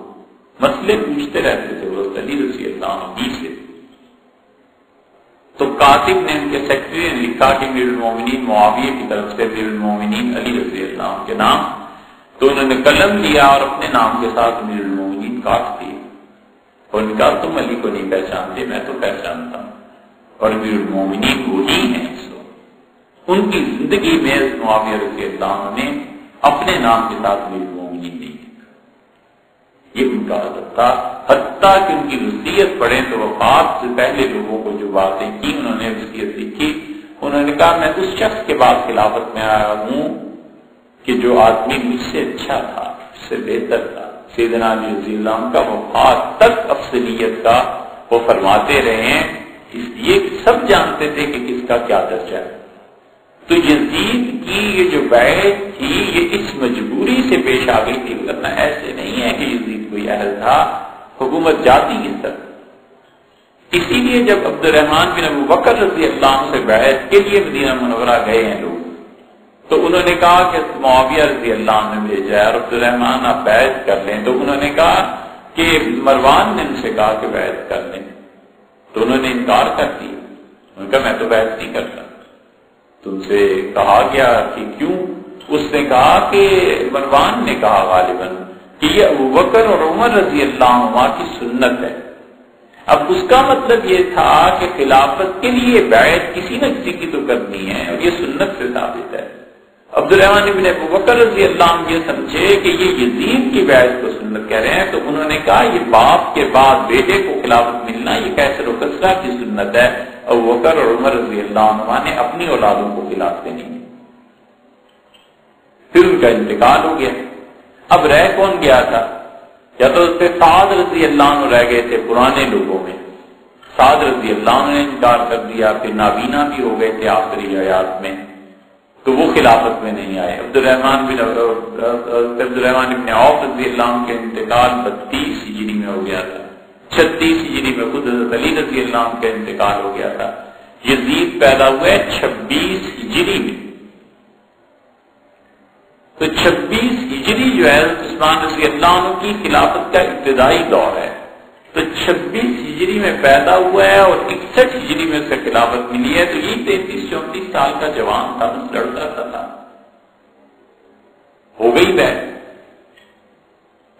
مسئلے پوچھتے رہتے تھے حضرت علی رضی اللہ عنہ ہی سے۔ تو کاتب نے ان کے سیکرٹری نے لکھا کہ امیر المومنین معاویہ کی طرف سے امیر المومنین علی رضی اللہ عنہ کے نام تو انہوں نے قلم لیا اور اپنے نام کے ساتھ امیر المومنین کاٹ دیے اور نے کہا تم علی کو نہیں پہچانتے، میں تو پہچانتا ہوں، اور امیر المومنین وہی ہیں اس وقت۔ ان کی زندگی میں معاویہ رضی اللہ عنہ نے اپنے نام کے ساتھ امیر المومنین نہیں لکھا، یہ ان کا عادت تھا۔ حتیٰ کہ ان کی وصیت پڑھیں تو وفات سے پہلے لوگوں کو جو باتیں کی انہوں نے وصیت لکھی، انہوں نے کہا میں اس شخص کے بعد خلافت میں آیا ہوں کہ جو آدمی مجھ سے اچھا تھا، مجھ سے بہتر تھا۔ سیدنا علی رضی اللہ عنہ کا وفات تک افضلیت کا وہ فرماتے رہے ہیں، اس لیے کہ سب جانتے تھے کہ کس کا کیا درجہ ہے۔ تو یزید کی یہ جو بیعت تھی یہ اس مجبوری سے پیش آ گئی تھی، ورنہ ایسے نہیں ہے کہ یزید کوئی اہل تھا، حکومت جاتی کس طرح۔ اسی لیے جب عبد الرحمن بن ابو بکر رضی اللہ عنہ سے بیعت کے لیے مدینہ منورہ گئے ہیں لوگ، تو انہوں نے کہا کہ معاویہ رضی اللہ عنہ نے بھیجا ہے اور عبد الرحمن آپ بیعت کر لیں، تو انہوں نے کہا کہ مروان نے ان سے کہا کہ بیعت کر لیں، تو انہوں نے انکار کر دیا، انہوں نے کہا میں تو بیعت نہیں کرتا۔ تم سے کہا گیا کہ کیوں؟ اس نے کہا کہ مروان نے کہا غالباً کہ یہ ابوبکر اور عمر رضی اللہ عنہ کی سنت ہے۔ اب اس کا مطلب یہ تھا کہ خلافت کے لیے بیعت کسی نہ کسی کی تو کرنی ہے اور یہ سنت سے ثابت ہے۔ عبد الرحمن بن ابوبکر رضی اللہ عنہ یہ سمجھے کہ یہ یزید کی بیعت کو سنت کہہ رہے ہیں، تو انہوں نے کہا یہ باپ کے بعد بیٹے کو خلافت ملنا یہ کیسر و کسرا کی سنت ہے، ابوبکر اور عمر رضی اللہ عنہ نے اپنی اولادوں کو خلافت نہیں دی۔ پھر ان کا انتقال ہو گیا۔ اب رہ کون گیا تھا؟ یا تو اس سے سعد رضی اللہ عنہ رہ گئے تھے پرانے لوگوں میں، سعد رضی اللہ عنہ نے انکار کر دیا، پھر نابینا بھی ہو گئے تھے آخری حیات میں، تو وہ خلافت میں نہیں آئے۔ عبد الرحمن بن عوف رضی اللہ عنہ کے انتقال 32 ہجری میں ہو گیا تھا، 36 ہجری میں خود حضرت علی رضی اللہ عنہ کا انتقال ہو گیا تھا۔ یزید پیدا ہوئے 26 ہجری میں، تو 26 ہجری جو ہے عثمان رضی اللہ عنہ کی خلافت کا ابتدائی دور ہے، تو 26 ہجری میں پیدا ہوا ہے اور 61 ہجری میں اسے خلافت ملی ہے، تو یہ 33-34 سال کا جوان تھا، لڑکا تھا، ہو گئی بیعت۔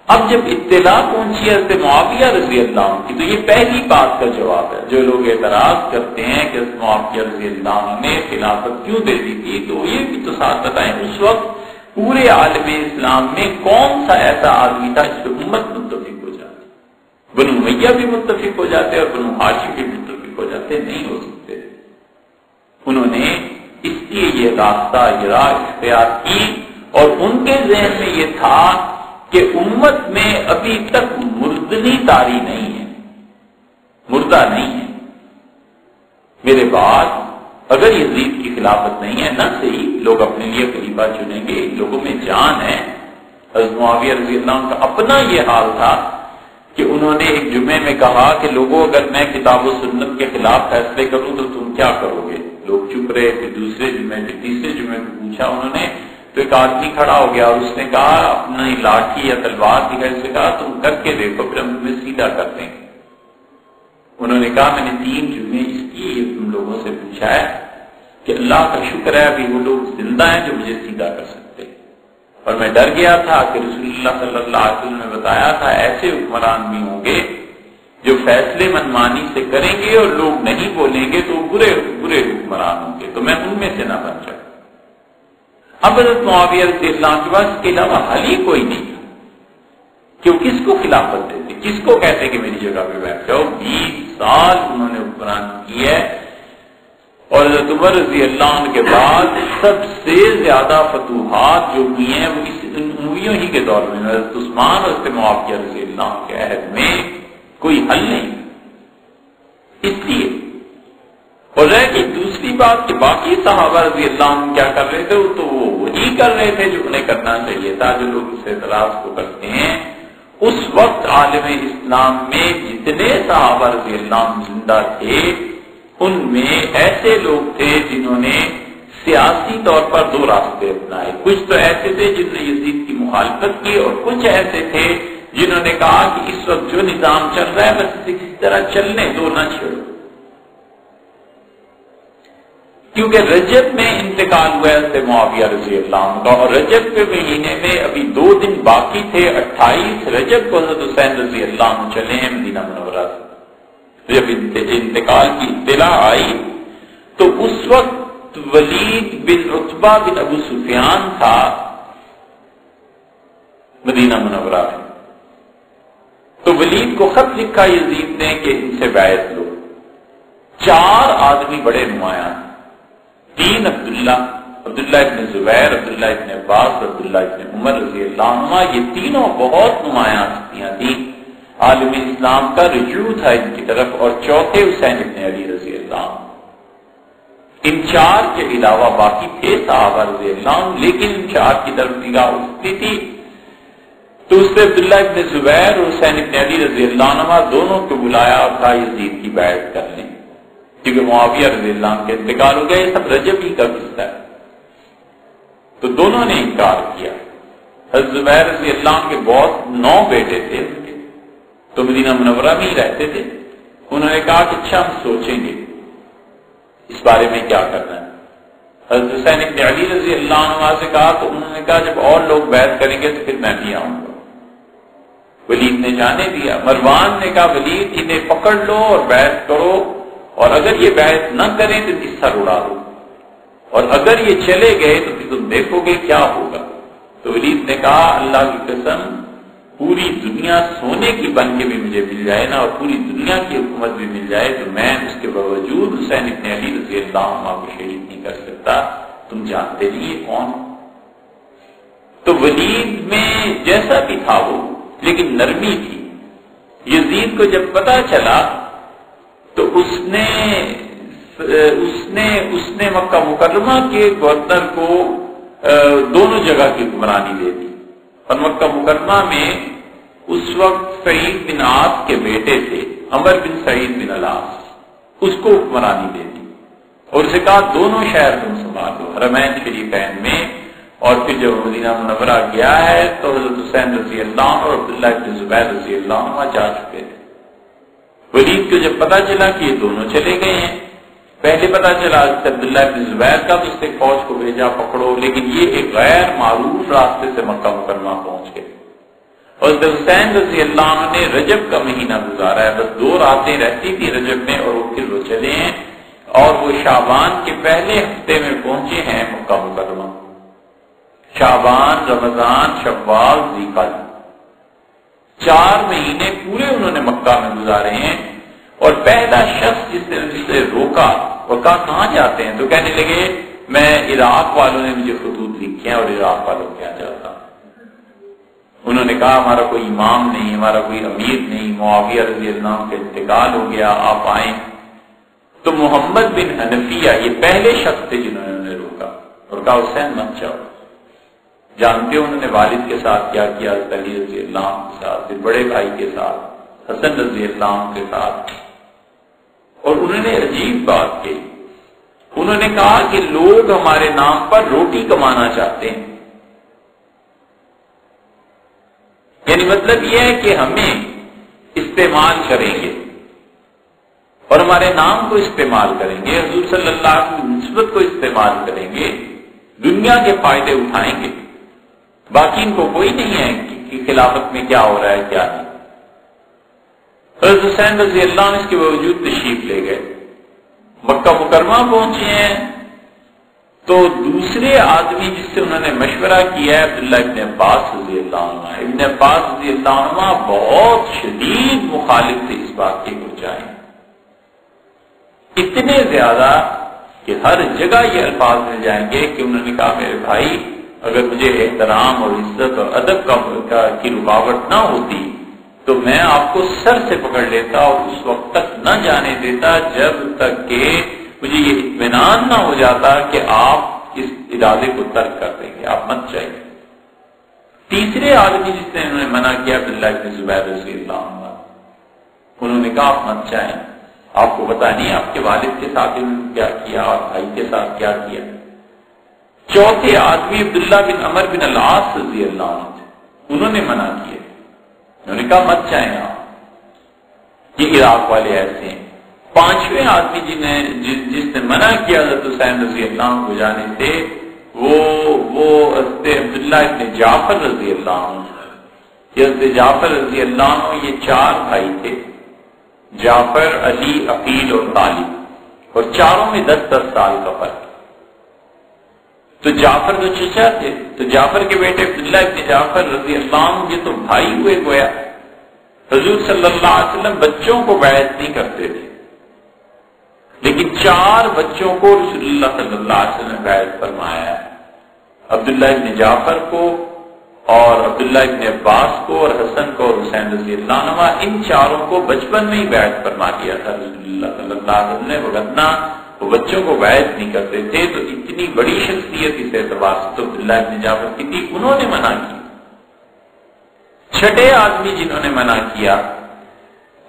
اب جب اطلاع پہنچی حضرت معاویہ رضی اللہ عنہ کی، تو یہ پہلی بات کا جواب ہے۔ جو لوگ اعتراض کرتے ہیں کہ حضرت معاویہ رضی اللہ عنہ نے خلافت کیوں دے دی تھی، تو یہ بھی تو ساتھ بتائیں اس وقت پورے عالم اسلام میں کون سا ایسا آدمی تھا جس پہ امت متفق ہو جاتی؟ بنو امیہ بھی متفق ہو جاتے اور بنو ہاشم بھی متفق ہو جاتے، نہیں ہو سکتے۔ انہوں نے اس لیے یہ راستہ یہ راہ اختیار کی، اور ان کے ذہن میں یہ تھا کہ امت میں ابھی تک مردنی طاری نہیں ہے، مردہ نہیں ہے۔ میرے بعد اگر یزید کی خلافت نہیں ہے نہ صحیح، لوگ اپنے لیے خلیفہ چنیں گے، لوگوں میں جان ہے۔ حضرت معاویہ رضی اللہ عنہ کا اپنا یہ حال تھا کہ انہوں نے ایک جمعے میں کہا کہ لوگوں اگر میں کتاب و سنت کے خلاف فیصلے کروں تو تم کیا کرو گے؟ لوگ چپ رہے، پھر دوسرے جمعے پھر تیسرے جمعے میں پوچھا انہوں نے، تو ایک آدمی کھڑا ہو گیا اور اس نے کہا اپنی لاٹھی یا تلوار دکھائی، سے کہا تم کر کے دیکھو پھر ہم تمہیں سیدھا کر دیں گے۔ انہوں نے کہا میں نے 3 جمعے اس لیے تم لوگوں سے پوچھا ہے کہ اللہ کا شکر ہے ابھی وہ لوگ زندہ ہیں جو مجھے سیدھا کر سکتے، اور میں ڈر گیا تھا کہ رسول اللہ صلی اللہ علیہ وسلم نے بتایا تھا ایسے حکمران بھی ہوں گے جو فیصلے منمانی سے کریں گے اور لوگ نہیں بولیں گے تو برے برے حکمران ہوں گے، تو میں ان میں سے نہ بن جاؤں۔ اب حضرت معاویہ رضی اللہ عنہ کے پاس اس کے علاوہ حل ہی کوئی نہیں تھا کہ وہ کس کو خلافت دیتے، کس کو کہتے کہ میری جگہ پہ بیٹھ جاؤ۔ 20 سال انہوں نے حکمران کی ہے، اور حضرت عمر رضی اللہ عنہ کے بعد سب سے زیادہ فتوحات جو ہوئی ہیں وہ اس امویوں ہی کے دور میں، حضرت عثمان اور حضرت معاویہ رضی اللہ عنہ کے عہد میں کوئی حل نہیں۔ اس لیے اور رہ گئی دوسری بات کہ باقی صحابہ رضی اللہ عنہ کیا کر رہے تھے، تو وہ وہی کر رہے تھے جو انہیں کرنا چاہیے تھا۔ جو لوگ اس اعتراض کو کرتے ہیں، اس وقت عالم اسلام میں جتنے صحابہ رضی اللہ عنہ زندہ تھے ان میں ایسے لوگ تھے جنہوں نے سیاسی طور پر 2 راستے اپنائے۔ کچھ تو ایسے تھے جنہوں نے یزید کی مخالفت کی، اور کچھ ایسے تھے جنہوں نے کہا کہ اس وقت جو نظام چل رہا ہے بس اسے کسی طرح چلنے دو، نہ چھوڑو۔ کیونکہ رجب میں انتقال ہوا ہے معاویہ رضی اللہ عنہ کا، اور رجب کے مہینے میں ابھی 2 دن باقی تھے، 28 رجب کو حضرت حسین رضی اللہ عنہ چلے ہیں مدینہ منورہ سے۔ جب انتقال کی اطلاع آئی تو اس وقت ولید بن عتبہ بن ابو سفیان تھا مدینہ منورہ میں، تو ولید کو خط لکھا یزید نے کہ ان سے بیعت لو۔ 4 آدمی بڑے نمایاں، 3 عبداللہ ابن زبیر، عبداللہ ابن عباس، عبداللہ ابن عمر رضی اللہ عنہ، یہ تینوں بہت نمایاں ہستیاں تھیں، عالم اسلام کا رجوع تھا ان کی طرف، اور چوتھے حسین ابن علی رضی اللہ عنہ۔ ان 4 کے علاوہ باقی تھے صحابہ رضی اللہ عنہ، لیکن ان 4 کی طرف نگاہ اٹھتی تھی تو اس نے عبداللہ ابن زبیر اور حسین ابن علی رضی اللہ عنہ دونوں کو بلایا اور کہا یزید کی بیعت کر لیں، کیونکہ معاویہ رضی اللہ عنہ کے انتقال ہو گیا، یہ سب رجب ہی کا قصہ ہے۔ تو دونوں نے انکار کیا۔ حضرت زبیر رضی اللہ عنہ کے بہت 9 بیٹے تھے ان کے، تو مدینہ منورہ میں ہی رہتے تھے۔ انہوں نے کہا کہ اچھا ہم سوچیں گے اس بارے میں کیا کرنا ہے۔ حضرت حسین ابن علی رضی اللہ عنہ سے کہا تو انہوں نے کہا جب اور لوگ بیعت کریں گے تو پھر میں بھی آؤں گا۔ ولید نے جانے دیا۔ مروان نے کہا ولید انہیں پکڑ لو اور بیعت کرو، اور اگر یہ بیعت نہ کریں تو اس سر اڑا دو، اور اگر یہ چلے گئے تو پھر تم دیکھو گے کیا ہوگا۔ تو ولید نے کہا اللہ کی قسم پوری دنیا سونے کی بن کے بھی مجھے مل جائے نا، اور پوری دنیا کی حکومت بھی مل جائے تو میں اس کے باوجود حسین ابن علی رضی اللہ عنہ کو شہید نہیں کر سکتا۔ تم جانتے نہیں یہ کون؟ تو ولید میں جیسا بھی تھا وہ، لیکن نرمی تھی۔ یزید کو جب پتا چلا تو اس نے مکہ مکرمہ کے گورنر کو دونوں جگہ کی حکمرانی دے دی، اور مکہ مکرمہ میں اس وقت سعید بن عاص کے بیٹے تھے عمر بن سعید بن العاص، اس کو حکمرانی دے دی، اور اسے کہا دونوں شہر تم سنبھال دو حرمین شریفین میں۔ اور پھر جب مدینہ منورہ گیا ہے تو حضرت حسین رضی اللہ عنہ اور عبداللہ ابن زبیر رضی اللہ عنہ جا چکے تھے۔ ولید کو جب پتا چلا کہ یہ دونوں چلے گئے ہیں، پہلے پتا چلا عبداللہ ابن زبیر کا تو اس نے فوج کو بھیجا پکڑو، لیکن یہ ایک غیر معروف راستے سے مکہ مکرمہ پہنچ گئے۔ اور حسین رضی اللہ عنہ نے رجب کا مہینہ گزارا ہے، بس 2 راتیں رہتی تھی رجب میں، اور پھر وہ چلے ہیں، اور وہ شعبان کے پہلے ہفتے میں پہنچے ہیں مکہ مکرمہ۔ شعبان، رمضان، شوال، ذوالقعدہ، 4 مہینے پورے انہوں نے مکہ میں گزارے ہیں۔ اور پہلا شخص جس نے اسے روکا اور کہا کہاں جاتے ہیں، تو کہنے لگے میں عراق والوں نے مجھے خطوط لکھے ہیں اور عراق والوں کیا جاتا۔ انہوں نے کہا ہمارا کوئی امام نہیں، ہمارا کوئی امیر نہیں، معاویہ رضی اللہ عنہ کا انتقال ہو گیا، آپ آئیں۔ تو محمد بن حنفیہ یہ پہلے شخص تھے جنہوں نے روکا اور کہا حسین مت جاؤ۔ جانتے ہو انہوں نے والد کے ساتھ کیا کیا، علی رضی اللہ عنہ کے ساتھ، پھر بڑے بھائی کے ساتھ، حسن رضی اللہ عنہ کے ساتھ۔ اور انہوں نے عجیب بات کی، انہوں نے کہا کہ لوگ ہمارے نام پر روٹی کمانا چاہتے ہیں، یعنی مطلب یہ ہے کہ ہمیں استعمال کریں گے اور ہمارے نام کو استعمال کریں گے، حضور صلی اللہ علیہ وسلم کی نسبت کو استعمال کریں گے، دنیا کے فائدے اٹھائیں گے، باقی ان کو کوئی نہیں ہے کہ خلافت میں کیا ہو رہا ہے کیا نہیں۔ حضرت حسین رضی اللہ عنہ اس کے باوجود تشریف لے گئے، مکہ مکرمہ پہنچے ہیں تو دوسرے آدمی جس سے انہوں نے مشورہ کیا ہے عبداللہ ابن عباس رضی اللہ عنہ۔ ابن عباس رضی اللہ عنہ بہت شدید مخالف تھے اس بات کے کو جائیں، اتنے زیادہ کہ ہر جگہ یہ الفاظ مل جائیں گے کہ انہوں نے کہا میرے بھائی اگر مجھے احترام اور عزت اور ادب کی رکاوٹ نہ ہوتی تو میں آپ کو سر سے پکڑ لیتا اور اس وقت تک نہ جانے دیتا جب تک کہ مجھے یہ اطمینان نہ ہو جاتا کہ آپ اس ارادے کو ترک کر دیں گے، آپ مت جائیے۔ تیسرے آدمی جس نے انہوں نے منع کیا عبداللہ ابن زبیر رضی اللہ عنہ، انہوں نے کہا آپ مت جائیں، آپ کو پتا نہیں آپ کے والد کے ساتھ انہوں نے کیا کیا اور بھائی کے ساتھ کیا کیا۔ چوتھے آدمی عبداللہ بن عمر بن العاص رضی اللہ عنہ تھے، انہوں نے منع کیا، انہوں نے کہا مت جائیں آپ، یہ عراق والے ایسے ہیں پانچویں آدمی جس نے منع کیا حضرت حسین رضی اللہ عنہ کو جانے سے وہ حضرت عبداللہ ابن جعفر رضی اللہ عنہ. حضرت جعفر رضی اللہ عنہ یہ چار بھائی تھے، جعفر، علی، عقیل اور طالب، اور چاروں میں 10-10 سال کا فرق. تو جعفر تو چچا تھے، تو جعفر کے بیٹے عبداللہ ابن جعفر رضی اللہ عنہ یہ تو بھائی ہوئے گویا. حضور صلی اللہ علیہ وسلم بچوں کو بیعت نہیں کرتے تھے، لیکن 4 بچوں کو رسول اللہ صلی اللہ علیہ وسلم نے بیعت فرمایا ہے. عبداللہ ابن جعفر کو اور عبداللہ ابن عباس کو اور حسن کو اور حسین رضی اللہ عنہ، ان چاروں کو بچپن میں ہی بیعت فرما دیا تھا رسول اللہ صلی اللہ علیہ وسلم نے، وگرنہ وہ بچوں کو بیعت نہیں کرتے تھے. تو اتنی بڑی شخصیت اس اعتبار سے تو عبداللہ ابن جعفر کی تھی، انہوں نے منع کی. چھٹے آدمی جنہوں نے منع کیا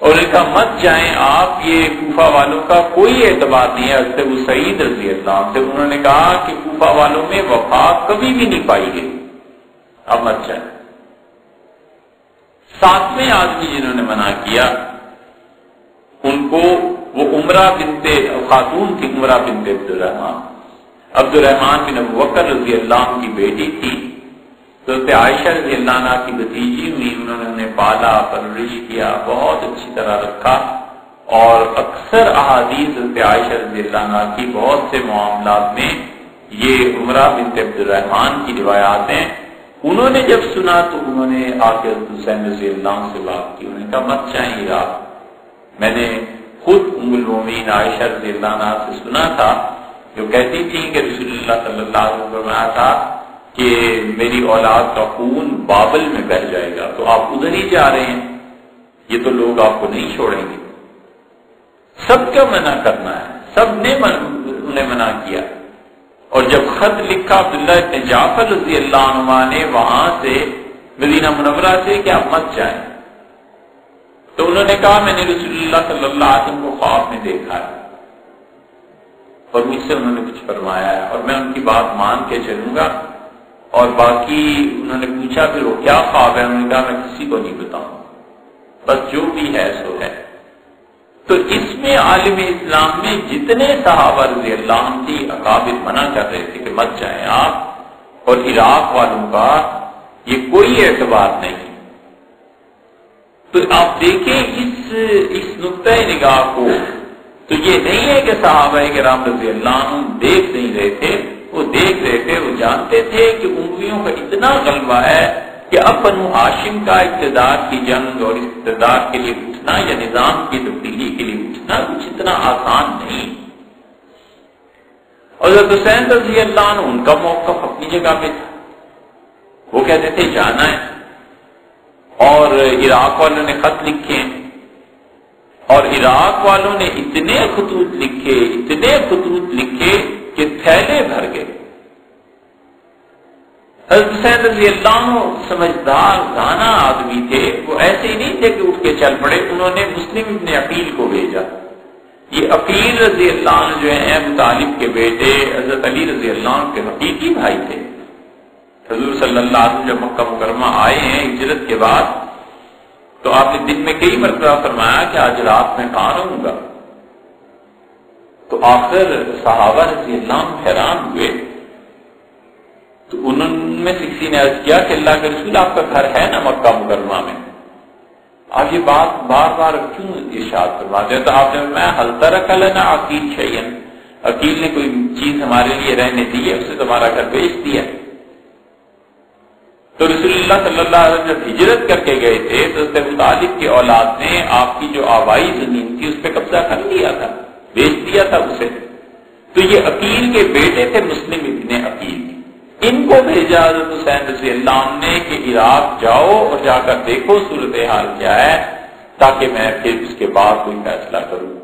اور ان کا مت جائیں آپ، یہ کوفہ والوں کا کوئی اعتبار نہیں ہے. حضرت ابو سعید رضی اللہ عنہ سے انہوں نے کہا کہ کوفہ والوں میں وفا کبھی بھی نہیں پائی گئی، اب مت جائیں. 7ویں آدمی جنہوں نے منع کیا ان کو وہ عمرہ بنت خاتون تھی، عمرہ بنت عبد الرحمن بن ابو بکر رضی اللہ عنہ کی بیٹی تھی. تو عائشہ رضی اللہ عنہ کی بھتیجی ہوئی، انہوں نے انہیں پالا، پرورش کیا، بہت اچھی طرح رکھا. اور اکثر احادیث حضرت عائشہ رضی اللہ عنہ کی بہت سے معاملات میں یہ عمرہ بنت عبد الرحمن کی روایات ہیں. انہوں نے جب سنا تو انہوں نے آ کے حضرت حسین رضی اللہ عنہ سے بات کی. انہوں نے کہا مت چاہیے آپ، میں نے خود ام المومنین عائشہ رضی اللہ عنہ سے سنا تھا جو کہتی تھی کہ رسول اللہ صلی اللہ علیہ وسلم نے فرمایا تھا کہ میری اولاد کا خون بابل میں بہہ جائے گا، تو آپ ادھر ہی جا رہے ہیں، یہ تو لوگ آپ کو نہیں چھوڑیں گے. سب کا منع کرنا ہے، سب نے انہیں منع کیا. اور جب خط لکھا عبداللہ ابن جعفر رضی اللہ عنہ نے وہاں سے مدینہ منورہ سے کہ آپ مت جائیں، تو انہوں نے کہا میں نے رسول اللہ صلی اللہ علیہ وسلم کو خواب میں دیکھا ہے اور مجھ سے انہوں نے کچھ فرمایا ہے اور میں ان کی بات مان کے چلوں گا. اور باقی انہوں نے پوچھا پھر وہ کیا خواب ہے، انہوں نے کہا میں کسی کو نہیں بتاؤں، بس جو بھی ہے سو ہے. تو اس میں عالم اسلام میں جتنے صحابہ رضی اللہ عنہ کی اکابر منع کر رہے تھے کہ مت جائیں آپ، اور عراق والوں کا یہ کوئی اعتبار نہیں. تو آپ دیکھیں اس نقطۂ نگاہ کو، تو یہ نہیں ہے کہ صحابہ کرام رضی اللہ عنہ دیکھ نہیں رہے تھے، وہ دیکھ رہے تھے، وہ جانتے تھے کہ امویوں کا اتنا غلبہ ہے کہ اب بنو ہاشم کا اقتدار کی جنگ اور اقتدار کے لیے اٹھنا یا نظام کی تبدیلی کے لیے اٹھنا کچھ اتنا آسان نہیں. اور حضرت حسین رضی اللہ عنہ ان کا موقف اپنی جگہ پہ تھا، وہ کہتے تھے جانا ہے. اور عراق والوں نے خط لکھے اور عراق والوں نے اتنے خطوط لکھے کہ تھیلے بھر گئے. حضرت حسین رضی اللہ عنہ سمجھدار دانا آدمی تھے، وہ ایسے ہی نہیں تھے کہ اٹھ کے چل پڑے. انہوں نے مسلم ابن عقیل کو بھیجا. یہ عقیل رضی اللہ عنہ جو ہیں ابو طالب کے بیٹے حضرت علی رضی اللہ عنہ کے حقیقی بھائی تھے. حضور صلی اللہ علیہ وسلم جب مکہ مکرمہ آئے ہیں ہجرت کے بعد، تو آپ نے دن میں کئی مرتبہ فرمایا کہ آج رات میں کہاں رہوں گا. تو آخر صحابہ رضی اللہ عنہ حیران ہوئے. تو انہوں میں سے کسی نے عرض کیا کہ اللہ کے رسول آپ کا گھر ہے نا مکہ مکرمہ میں، آپ یہ بات بار بار کیوں ارشاد فرماتے ہیں؟ تو آپ نے فرمایا حل ترک لنا عقیل شیئا، عقیل نے کوئی چیز ہمارے لیے رہنے دی ہے، اسے تمہارا گھر بیچ دیا. تو رسول اللہ صلی اللہ علیہ وسلم جب ہجرت کر کے گئے تھے تو ابو طالب کی اولاد نے آپ کی جو آبائی زمین تھی اس پہ قبضہ کر لیا تھا، بیچ دیا تھا اسے. تو یہ عقیل کے بیٹے تھے مسلم ابن عقیل، ان کو بھیجا حضرت حسین رضی اللہ عنہ نے کہ عراق جاؤ اور جا کر دیکھو صورتحال کیا ہے تاکہ میں پھر اس کے بعد کوئی فیصلہ کروں.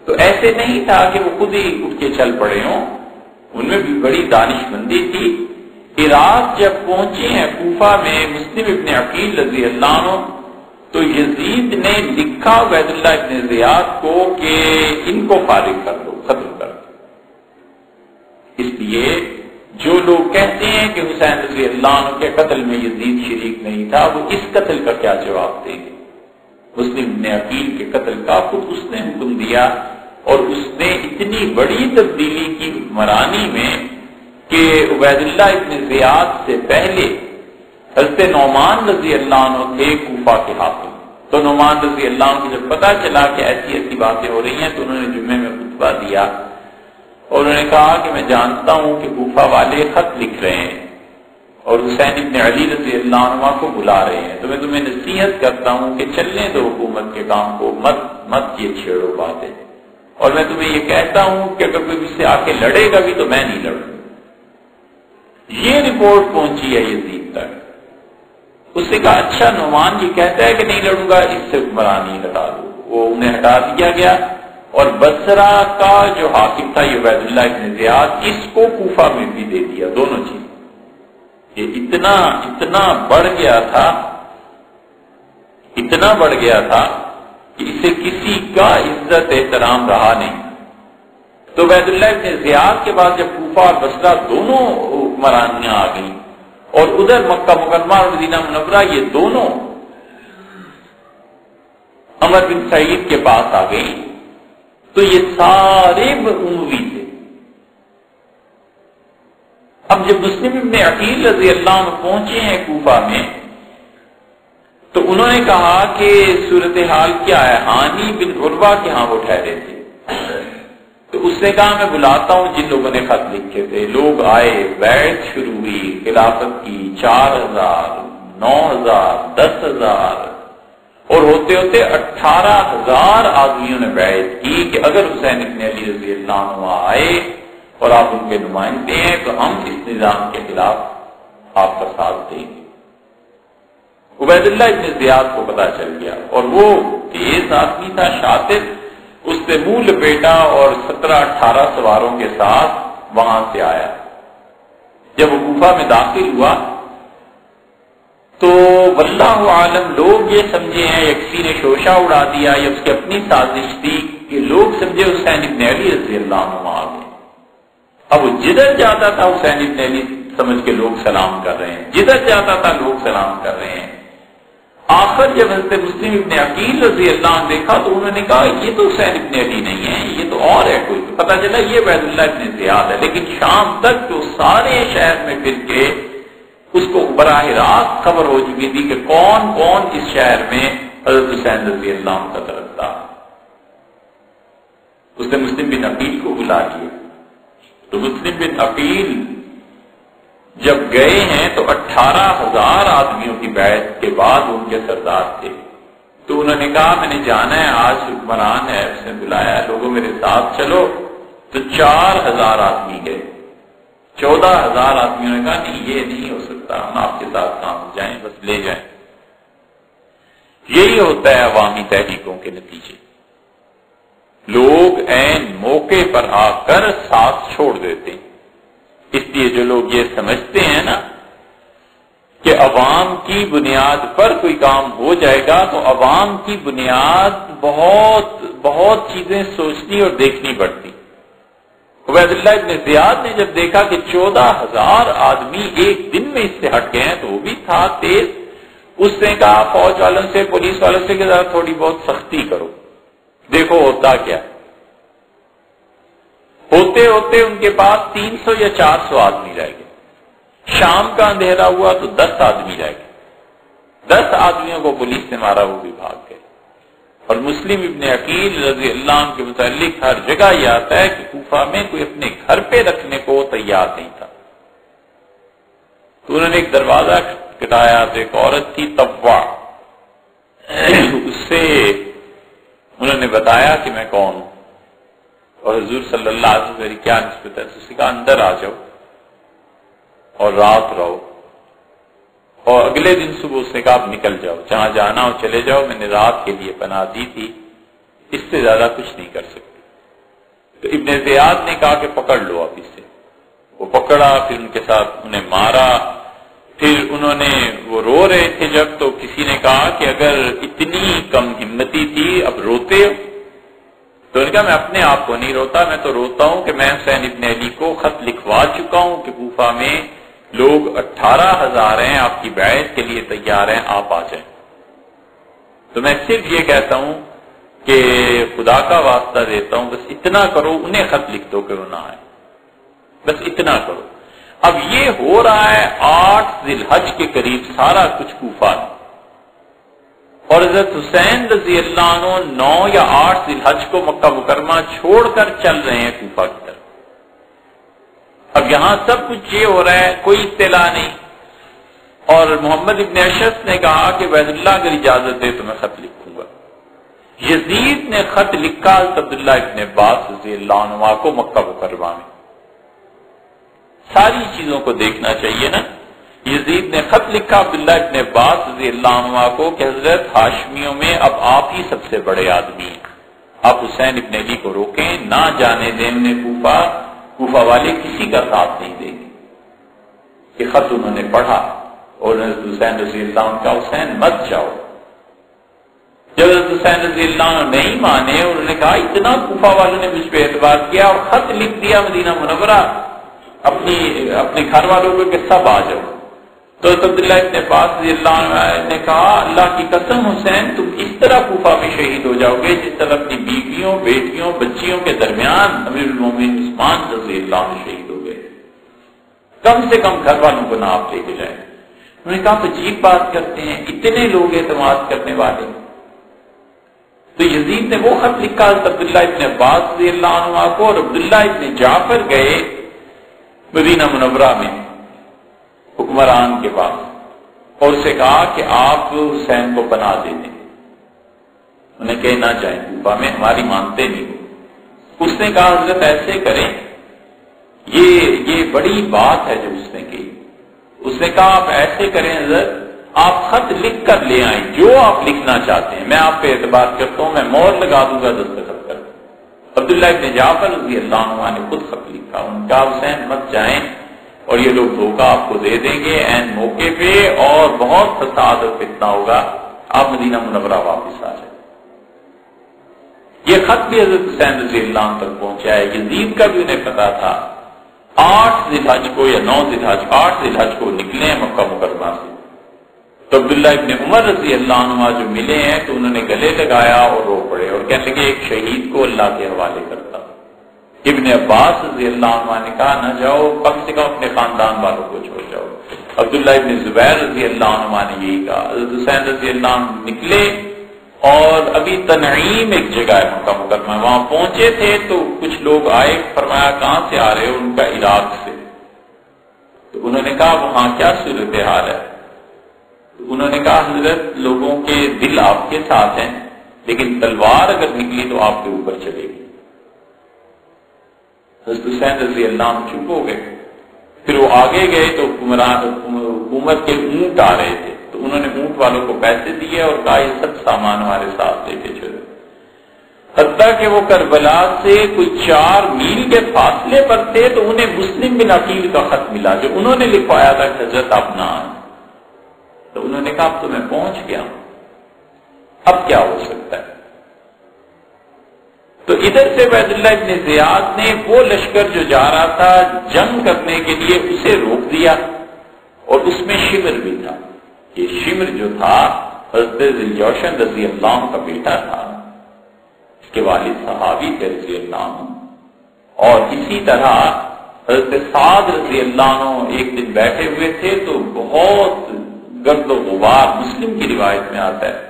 تو ایسے نہیں تھا کہ وہ خود ہی اٹھ کے چل پڑے ہوں، ان میں بھی بڑی دانش مندی تھی. عراق جب پہنچے ہیں کوفہ میں مسلم ابن عقیل رضی اللہ عنہ، تو یزید نے لکھا عبید اللہ ابن زیاد کو کہ ان کو فارغ کر دو، ختم کر دو. اس لیے جو لوگ کہتے ہیں کہ حسین رضی اللہ عنہ کے قتل میں یزید شریک نہیں تھا، وہ اس قتل کا کیا جواب دیں گے؟ مسلم بن عقیل کے قتل کا خود اس نے حکم دیا، اور اس نے اتنی بڑی تبدیلی کی حکمرانی میں کہ عبید اللہ ابن زیاد سے پہلے حضرت نعمان رضی اللہ عنہ تھے کوفہ کے حاکم. تو نعمان رضی اللہ عنہ کو جب پتا چلا کہ ایسی ایسی باتیں ہو رہی ہیں تو انہوں نے جمعے میں خطبہ دیا اور انہوں نے کہا کہ میں جانتا ہوں کہ کوفہ والے خط لکھ رہے ہیں اور حسین ابن علی رضی اللہ عنہ کو بلا رہے ہیں، تو میں تمہیں نصیحت کرتا ہوں کہ چلنے دو حکومت کے کام کو، مت یہ چھیڑو باتیں، اور میں تمہیں یہ کہتا ہوں کہ اگر کوئی مجھ سے آ کے لڑے گا بھی تو میں نہیں لڑوں. یہ رپورٹ پہنچی ہے یزید تک. اس نے کہا اچھا نعمان یہ کہتا ہے کہ نہیں لڑوں گا، اس سے حکمرانی ہٹا دو. وہ انہیں ہٹا دیا گیا، اور بصرہ کا جو حاکم تھا یہ عبید اللہ ابن زیاد، اس کو کوفہ میں بھی دے دیا. دونوں چیز یہ اتنا بڑھ گیا تھا کہ اسے کسی کا عزت احترام رہا نہیں. تو عبید اللہ ابن زیاد کے بعد جب کوفہ اور بصرہ دونوں حکمرانیاں آ گئیں اور ادھر مکہ مکرمہ اور مدینہ منورہ یہ دونوں عمر بن سعید کے پاس آ گئی، تو یہ سارے اموی تھے. اب جب مسلم ابن عقیل رضی اللہ عنہ پہنچے ہیں کوفہ میں تو انہوں نے کہا کہ صورتحال کیا ہے. ہانی بن عروہ کے ہاں وہ ٹھہرے تھے، تو اس نے کہا میں بلاتا ہوں جن لوگوں نے خط لکھے تھے. لوگ آئے، بیعت شروع ہوئی خلافت کی. 4000 9000 10,000 اور ہوتے ہوتے 18,000 آدمیوں نے بیعت کی کہ اگر حسین ابن علی رضی اللہ عنہ آئے اور آپ ان کے نمائندے ہیں تو ہم اس نظام کے خلاف آپ کا ساتھ دیں گے. عبید اللہ ابن زیاد کو پتا چل گیا اور وہ تیز آدمی تھا، شاطر. اس نے منہ لپیٹا اور 17-18 سواروں کے ساتھ وہاں سے آیا. جب وہ کوفہ میں داخل ہوا تو واللہ عالم لوگ یہ سمجھے ہیں یا کسی نے شوشہ اڑا دیا یا اس کی اپنی سازش تھی کہ لوگ سمجھے حسین ابن علی رضی اللہ عنہ آ گئے. اب وہ جدھر جاتا تھا حسین ابن علی سمجھ کے لوگ سلام کر رہے ہیں، جدھر جاتا تھا لوگ سلام کر رہے ہیں. آخر جب حضرت مسلم ابن عقیل رضی اللہ عنہ دیکھا تو انہوں نے کہا یہ تو حسین ابن علی نہیں ہے، یہ تو اور ہے کوئی. پتا چلا یہ عبید اللہ ابن زیاد ہے. لیکن شام تک تو سارے شہر میں پھر کے اس کو براہ راست خبر ہو چکی تھی کہ کون کون اس شہر میں حضرت حسین رضی اللہ عنہ کا طرف تھا. اس نے مسلم بن عقیل کو بلا لیا. تو مسلم بن عقیل جب گئے ہیں تو 18,000 آدمیوں کی بیعت کے بعد ان کے سردار تھے. تو انہوں نے کہا میں نے جانا ہے، آج حکمران ہے، اس نے بلایا لوگوں میرے ساتھ چلو. تو 4,000 آدمی گئے. 14,000 آدمیوں نے کہا نہیں یہ نہیں ہو سکتا، ہم آپ کے ساتھ کام جائیں، بس لے جائیں. یہی ہوتا ہے عوامی تحریکوں کے نتیجے. لوگ عین موقع پر آ کر ساتھ چھوڑ دیتے ہیں. اس لیے جو لوگ یہ سمجھتے ہیں نا کہ عوام کی بنیاد پر کوئی کام ہو جائے گا تو عوام کی بنیاد بہت چیزیں سوچنی اور دیکھنی پڑتی. عبید اللہ ابن زیاد نے جب دیکھا کہ 14,000 آدمی ایک دن میں اس سے ہٹ گئے ہیں تو وہ بھی تھا تیز. اس نے کہا فوج والوں سے، پولیس والوں سے کہ ذرا تھوڑی بہت سختی کرو، دیکھو ہوتا کیا. ہوتے ہوتے ان کے پاس 300 یا 400 آدمی رہ گئے. شام کا اندھیرا ہوا تو 10 آدمی رہ گئے. 10 آدمیوں کو پولیس نے مارا، وہ بھی بھاگ گئے. اور مسلم ابن عقیل رضی اللہ عنہ کے متعلق ہر جگہ یہ آتا ہے کہ کوفہ میں کوئی اپنے گھر پہ رکھنے کو تیار نہیں تھا. تو انہوں نے ایک دروازہ کٹایا تو ایک عورت تھی طوا، اس سے انہوں نے بتایا کہ میں کون ہوں اور حضور صلی اللہ علیہ وسلم میری کیا نسبت ہے. اس نے کہا اندر آ جاؤ اور رات رہو. اور اگلے دن صبح اس نے کہا آپ نکل جاؤ، جہاں جانا ہو چلے جاؤ، میں نے رات کے لیے پناہ دی تھی، اس سے زیادہ کچھ نہیں کر سکتے. تو ابن زیاد نے کہا کہ پکڑ لو آپ اسے. وہ پکڑا، پھر ان کے ساتھ انہیں مارا. پھر انہوں نے وہ رو رہے تھے جب، تو کسی نے کہا کہ اگر اتنی کم ہمتی تھی اب روتے ہو. تو انہوں نے کہا میں اپنے آپ کو نہیں روتا، میں تو روتا ہوں کہ میں حسین ابن علی کو خط لکھوا چکا ہوں کہ کوفہ میں لوگ 18,000 ہیں، آپ کی بیعت کے لیے تیار ہیں، آپ آ جائیں. تو میں صرف یہ کہتا ہوں کہ خدا کا واسطہ دیتا ہوں، بس اتنا کرو، انہیں خط لکھ دو کہ وہ نہ آئے، بس اتنا کرو۔ اب یہ ہو رہا ہے 8 ذی الحج کے قریب سارا کچھ کوفہ میں، اور حضرت حسین رضی اللہ عنہ 9 یا 8 ذی الحج کو مکہ مکرمہ چھوڑ کر چل رہے ہیں کوفہ کی طرف۔ اب یہاں سب کچھ یہ ہو رہا ہے، کوئی اطلاع نہیں، اور محمد ابن اشعث نے کہا کہ عبید اللہ اگر اجازت دے تو میں خط لکھوں گا۔ یزید نے خط لکھا عبداللہ ابن عباس رضی اللہ عنہ کو مکہ مکرمہ میں۔ ساری چیزوں کو دیکھنا چاہیے نا۔ یزید نے خط لکھا عبداللہ ابن عباس رضی اللہ عنہ کو کہ حضرت ہاشمیوں میں اب آپ ہی سب سے بڑے آدمی ہیں، آپ حسین ابن علی کو روکیں، نہ جانے دیں انہیں کوفہ والے کسی کا ساتھ نہیں دیں گے۔ یہ خط انہوں نے پڑھا اور حضرت حسین رضی اللہ عنہ کا حسین مت جاؤ۔ جب حضرت حسین رضی اللہ عنہ نہیں مانے، انہوں نے کہا اتنا کوفہ والوں نے مجھ پہ اعتبار کیا اور خط لکھ دیا مدینہ منورہ اپنے گھر والوں کو کہ سب آ جاؤ۔ تو عبداللہ ابن عباس رضی اللہ عنہ نے کہا اللہ کی قسم حسین تم اس طرح کوفہ میں شہید ہو جاؤ گے جس طرح اپنی بیویوں، بیٹیوں، بچیوں کے درمیان امیر المومنین عثمان رضی اللہ عنہ شہید ہو گئے۔ کم سے کم گھر والوں کو نہ آپ لے کے جائیں۔ انہوں نے کہا آپ عجیب بات کرتے ہیں، اتنے لوگ اعتماد کرنے والے۔ تو یزید نے وہ خط لکھا عبداللہ ابن عباس رضی اللہ عنہ کو، اور عبداللہ ابن جعفر گئے مدینہ منورہ میں حکمران کے پاس اور اسے کہا کہ آپ حسین کو پناہ دے دیں۔ انہیں کہ نہ جائیں کوفہ میں، ہماری مانتے نہیں ہو۔ اس نے کہا حضرت ایسے کریں، یہ بڑی بات ہے جو اس نے کی۔ اس نے کہا آپ ایسے کریں حضرت، آپ خط لکھ کر لے آئیں جو آپ لکھنا چاہتے ہیں، میں آپ پہ اعتبار کرتا ہوں، میں مہر لگا دوں گا دستخط کر۔ عبداللہ ابن جعفر رضی اللہ عنہ نے خود خط لکھا، ان کا حسین مت جائیں اور یہ لوگ دھوکہ آپ کو دے دیں گے عین موقع پہ اور بہت فساد اور فتنہ ہوگا، آپ مدینہ منورہ واپس آ جائیں۔ یہ خط بھی حضرت حسین رضی اللہ عنہ تک پہنچا ہے۔ یزید کا بھی انہیں پتا تھا 8 ذی الحج کو یا 9 ذی الحج 8 ذی الحج کو نکلے ہیں مکہ مکرمہ سے۔ تو عبداللہ ابن عمر رضی اللہ عنہ جو ملے ہیں تو انہوں نے گلے لگایا اور رو پڑے اور کہنے لگے ایک شہید کو اللہ کے حوالے کرتا۔ ابن عباس رضی اللہ عنہ نے کہا نہ جاؤ، کم سے کم اپنے خاندان والوں کو چھوڑ جاؤ۔ عبداللہ ابن زبیر رضی اللہ عنہ نے یہی کہا۔ حضرت حسین رضی اللہ عنہ نکلے اور ابھی تنعیم ایک جگہ ہے مکہ مکرمہ، وہاں پہنچے تھے تو کچھ لوگ آئے، فرمایا کہاں سے آ رہے ہو؟ ان کا عراق سے۔ تو انہوں نے کہا وہاں کیا صورتحال ہے؟ انہوں نے کہا حضرت لوگوں کے دل آپ کے ساتھ ہیں لیکن تلوار اگر نکلی تو آپ کے اوپر چلے گی۔ حضرت حسین رضی اللہ عنہ چپ ہو گئے۔ پھر وہ آگے گئے تو حکومت کے اونٹ آ رہے تھے تو انہوں نے اونٹ والوں کو پیسے دیے اور کہا یہ سب سامان ہمارے ساتھ لے کے چلو۔ حتیٰ کہ وہ کربلا سے کوئی 4 میل کے فاصلے پر تھے تو انہیں مسلم بن عقیل کا خط ملا جو انہوں نے لکھوایا تھا کہ حضرت آپ نہ آئیں۔ تو انہوں نے کہا اب تو میں پہنچ گیا ہوں، اب کیا ہو سکتا ہے؟ تو ادھر سے عبید اللہ ابن زیاد نے وہ لشکر جو جا رہا تھا جنگ کرنے کے لیے اسے روک دیا، اور اس میں شمر بھی تھا۔ یہ شمر جو تھا حضرت ذوالجوشن رضی اللہ عنہ کا بیٹا تھا، اس کے والد صحابی تھے رضی اللہ عنہ، اور اسی طرح حضرت سعد رضی اللہ عنہ ایک دن بیٹھے ہوئے تھے تو بہت گرد و غبار، مسلم کی روایت میں آتا ہے،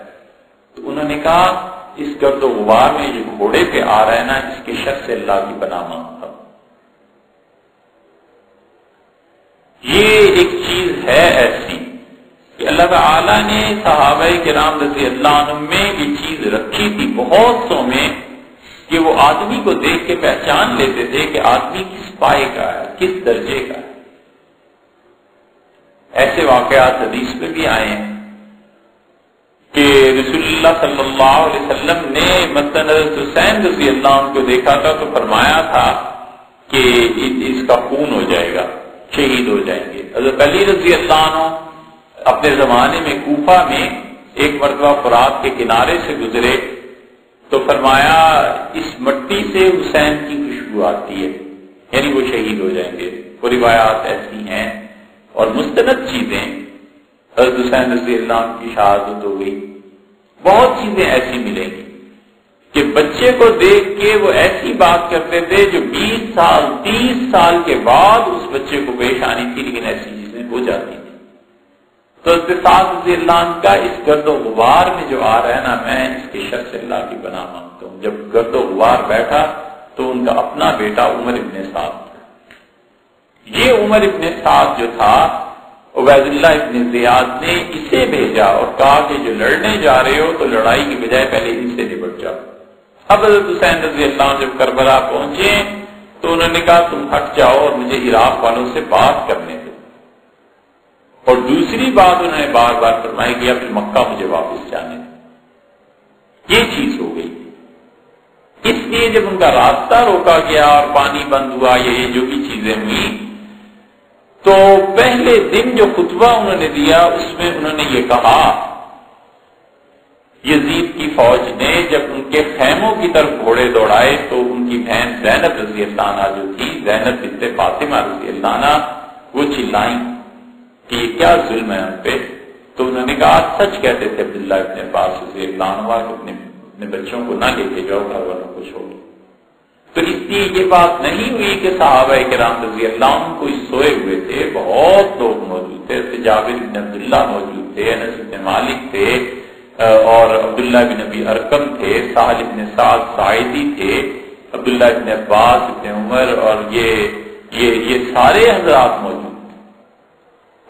تو انہوں نے کہا اس گرد و غبار میں جو گھوڑے پہ آ رہا ہے نا اس کے شر سے اللہ کی پناہ مانگتا ہوں۔ یہ ایک چیز ہے ایسی کہ اللہ تعالیٰ نے صحابہ کرام رضی اللہ عنہ میں یہ چیز رکھی تھی بہت سو میں کہ وہ آدمی کو دیکھ کے پہچان لیتے تھے کہ آدمی کس پائے کا ہے، کس درجے کا ہے۔ ایسے واقعات حدیث میں بھی آئے ہیں کہ رسول اللہ صلی اللہ علیہ وسلم نے مثلا حضرت حسین رضی اللہ عنہ کو دیکھا تھا تو فرمایا تھا کہ اس کا خون ہو جائے گا، شہید ہو جائیں گے۔ حضرت علی رضی اللہ عنہ اپنے زمانے میں کوفہ میں ایک مرتبہ فرات کے کنارے سے گزرے تو فرمایا اس مٹی سے حسین کی خوشبو آتی ہے، یعنی وہ شہید ہو جائیں گے۔ وہ روایات ایسی ہیں اور مستند چیزیں۔ حضرت حسین رضی اللہ عنہ کی شہادت ہو گئی، بہت چیزیں ایسی ملیں گی کہ بچے کو دیکھ کے وہ ایسی بات کرتے تھے جو 20 سال 30 سال کے بعد اس بچے کو پیش آنی تھی، لیکن ایسی چیزیں ہو جاتی تھیں۔ تو سعد رضی اللہ عنہ کا اس گرد و غبار میں جو آ رہا ہے نا، میں اس کے شر سے اللہ کی پناہ مانگتا ہوں۔ جب گرد و غبار بیٹھا تو ان کا اپنا بیٹا عمر ابن سعد تھا۔ یہ عمر ابن سعد جو تھا، عبید اللہ ابن زیاد نے اسے بھیجا اور کہا کہ جو لڑنے جا رہے ہو تو لڑائی کی بجائے پہلے ان سے نبٹ جاؤ۔ اب حضرت حسین رضی اللہ عنہ جب کربلا پہنچے تو انہوں نے کہا تم ہٹ جاؤ اور مجھے عراق والوں سے بات کرنے دو، اور دوسری بات انہوں نے بار بار فرمائی کہ اب مکہ مجھے واپس جانے دو۔ یہ چیز ہو گئی۔ اس لیے جب ان کا راستہ روکا گیا اور پانی بند ہوا، یہ جو بھی چیزیں ہوئی، تو پہلے دن جو خطبہ انہوں نے دیا اس میں انہوں نے یہ کہا، یزید کی فوج نے جب ان کے خیموں کی طرف گھوڑے دوڑائے تو ان کی بہن زینب رضی اللہ عنہ جو تھی، زینب بنت فاطمہ رضی اللہ عنہ، وہ چلائیں کہ یہ کیا ظلم ہے ہم پہ۔ تو انہوں نے کہا سچ کہتے تھے عبداللہ ابن عباس رضی اللہ عنہ کہ اپنے بچوں کو نہ لے کے جاؤ، گھر والوں کو چھوڑو۔ تو اس لیے یہ بات نہیں ہوئی کہ صحابہ کرام رضی اللہ عنہ کوئی سوئے ہوئے تھے، بہت لوگ موجود تھے۔ جابر بن عبداللہ موجود تھے، انس بن مالک تھے، اور عبداللہ بن ابی ارقم تھے، سہل بن سعد ساعدی تھے، عبداللہ بن عباس بن عمر، اور یہ سارے حضرات موجود تھے،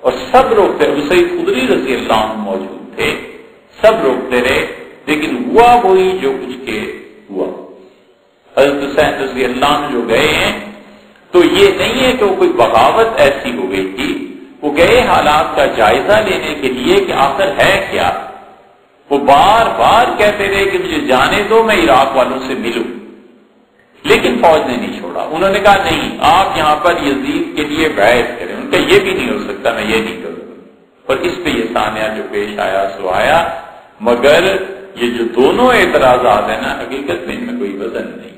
اور سب روکتے رہے۔ ابو سعید خدری رضی اللہ عنہ موجود تھے، سب روکتے رہے، لیکن ہوا وہی جو کچھ کے ہوا۔ حضرت حسین رضی اللہ عنہ جو گئے ہیں تو یہ نہیں ہے کہ وہ کوئی بغاوت ایسی ہو گئی تھی، وہ گئے حالات کا جائزہ لینے کے لیے کہ آخر ہے کیا۔ وہ بار بار کہتے رہے کہ مجھے جانے دو، میں عراق والوں سے ملوں، لیکن فوج نے نہیں چھوڑا۔ انہوں نے کہا نہیں، آپ یہاں پر یزید کے لیے بیعت کریں۔ ان کا یہ بھی نہیں ہو سکتا، میں یہ نہیں کروں گا۔ اور اس پہ یہ سانحہ جو پیش آیا سو آیا، مگر یہ جو دونوں اعتراضات ہیں نا، حقیقت میں ان میں کوئی وزن نہیں۔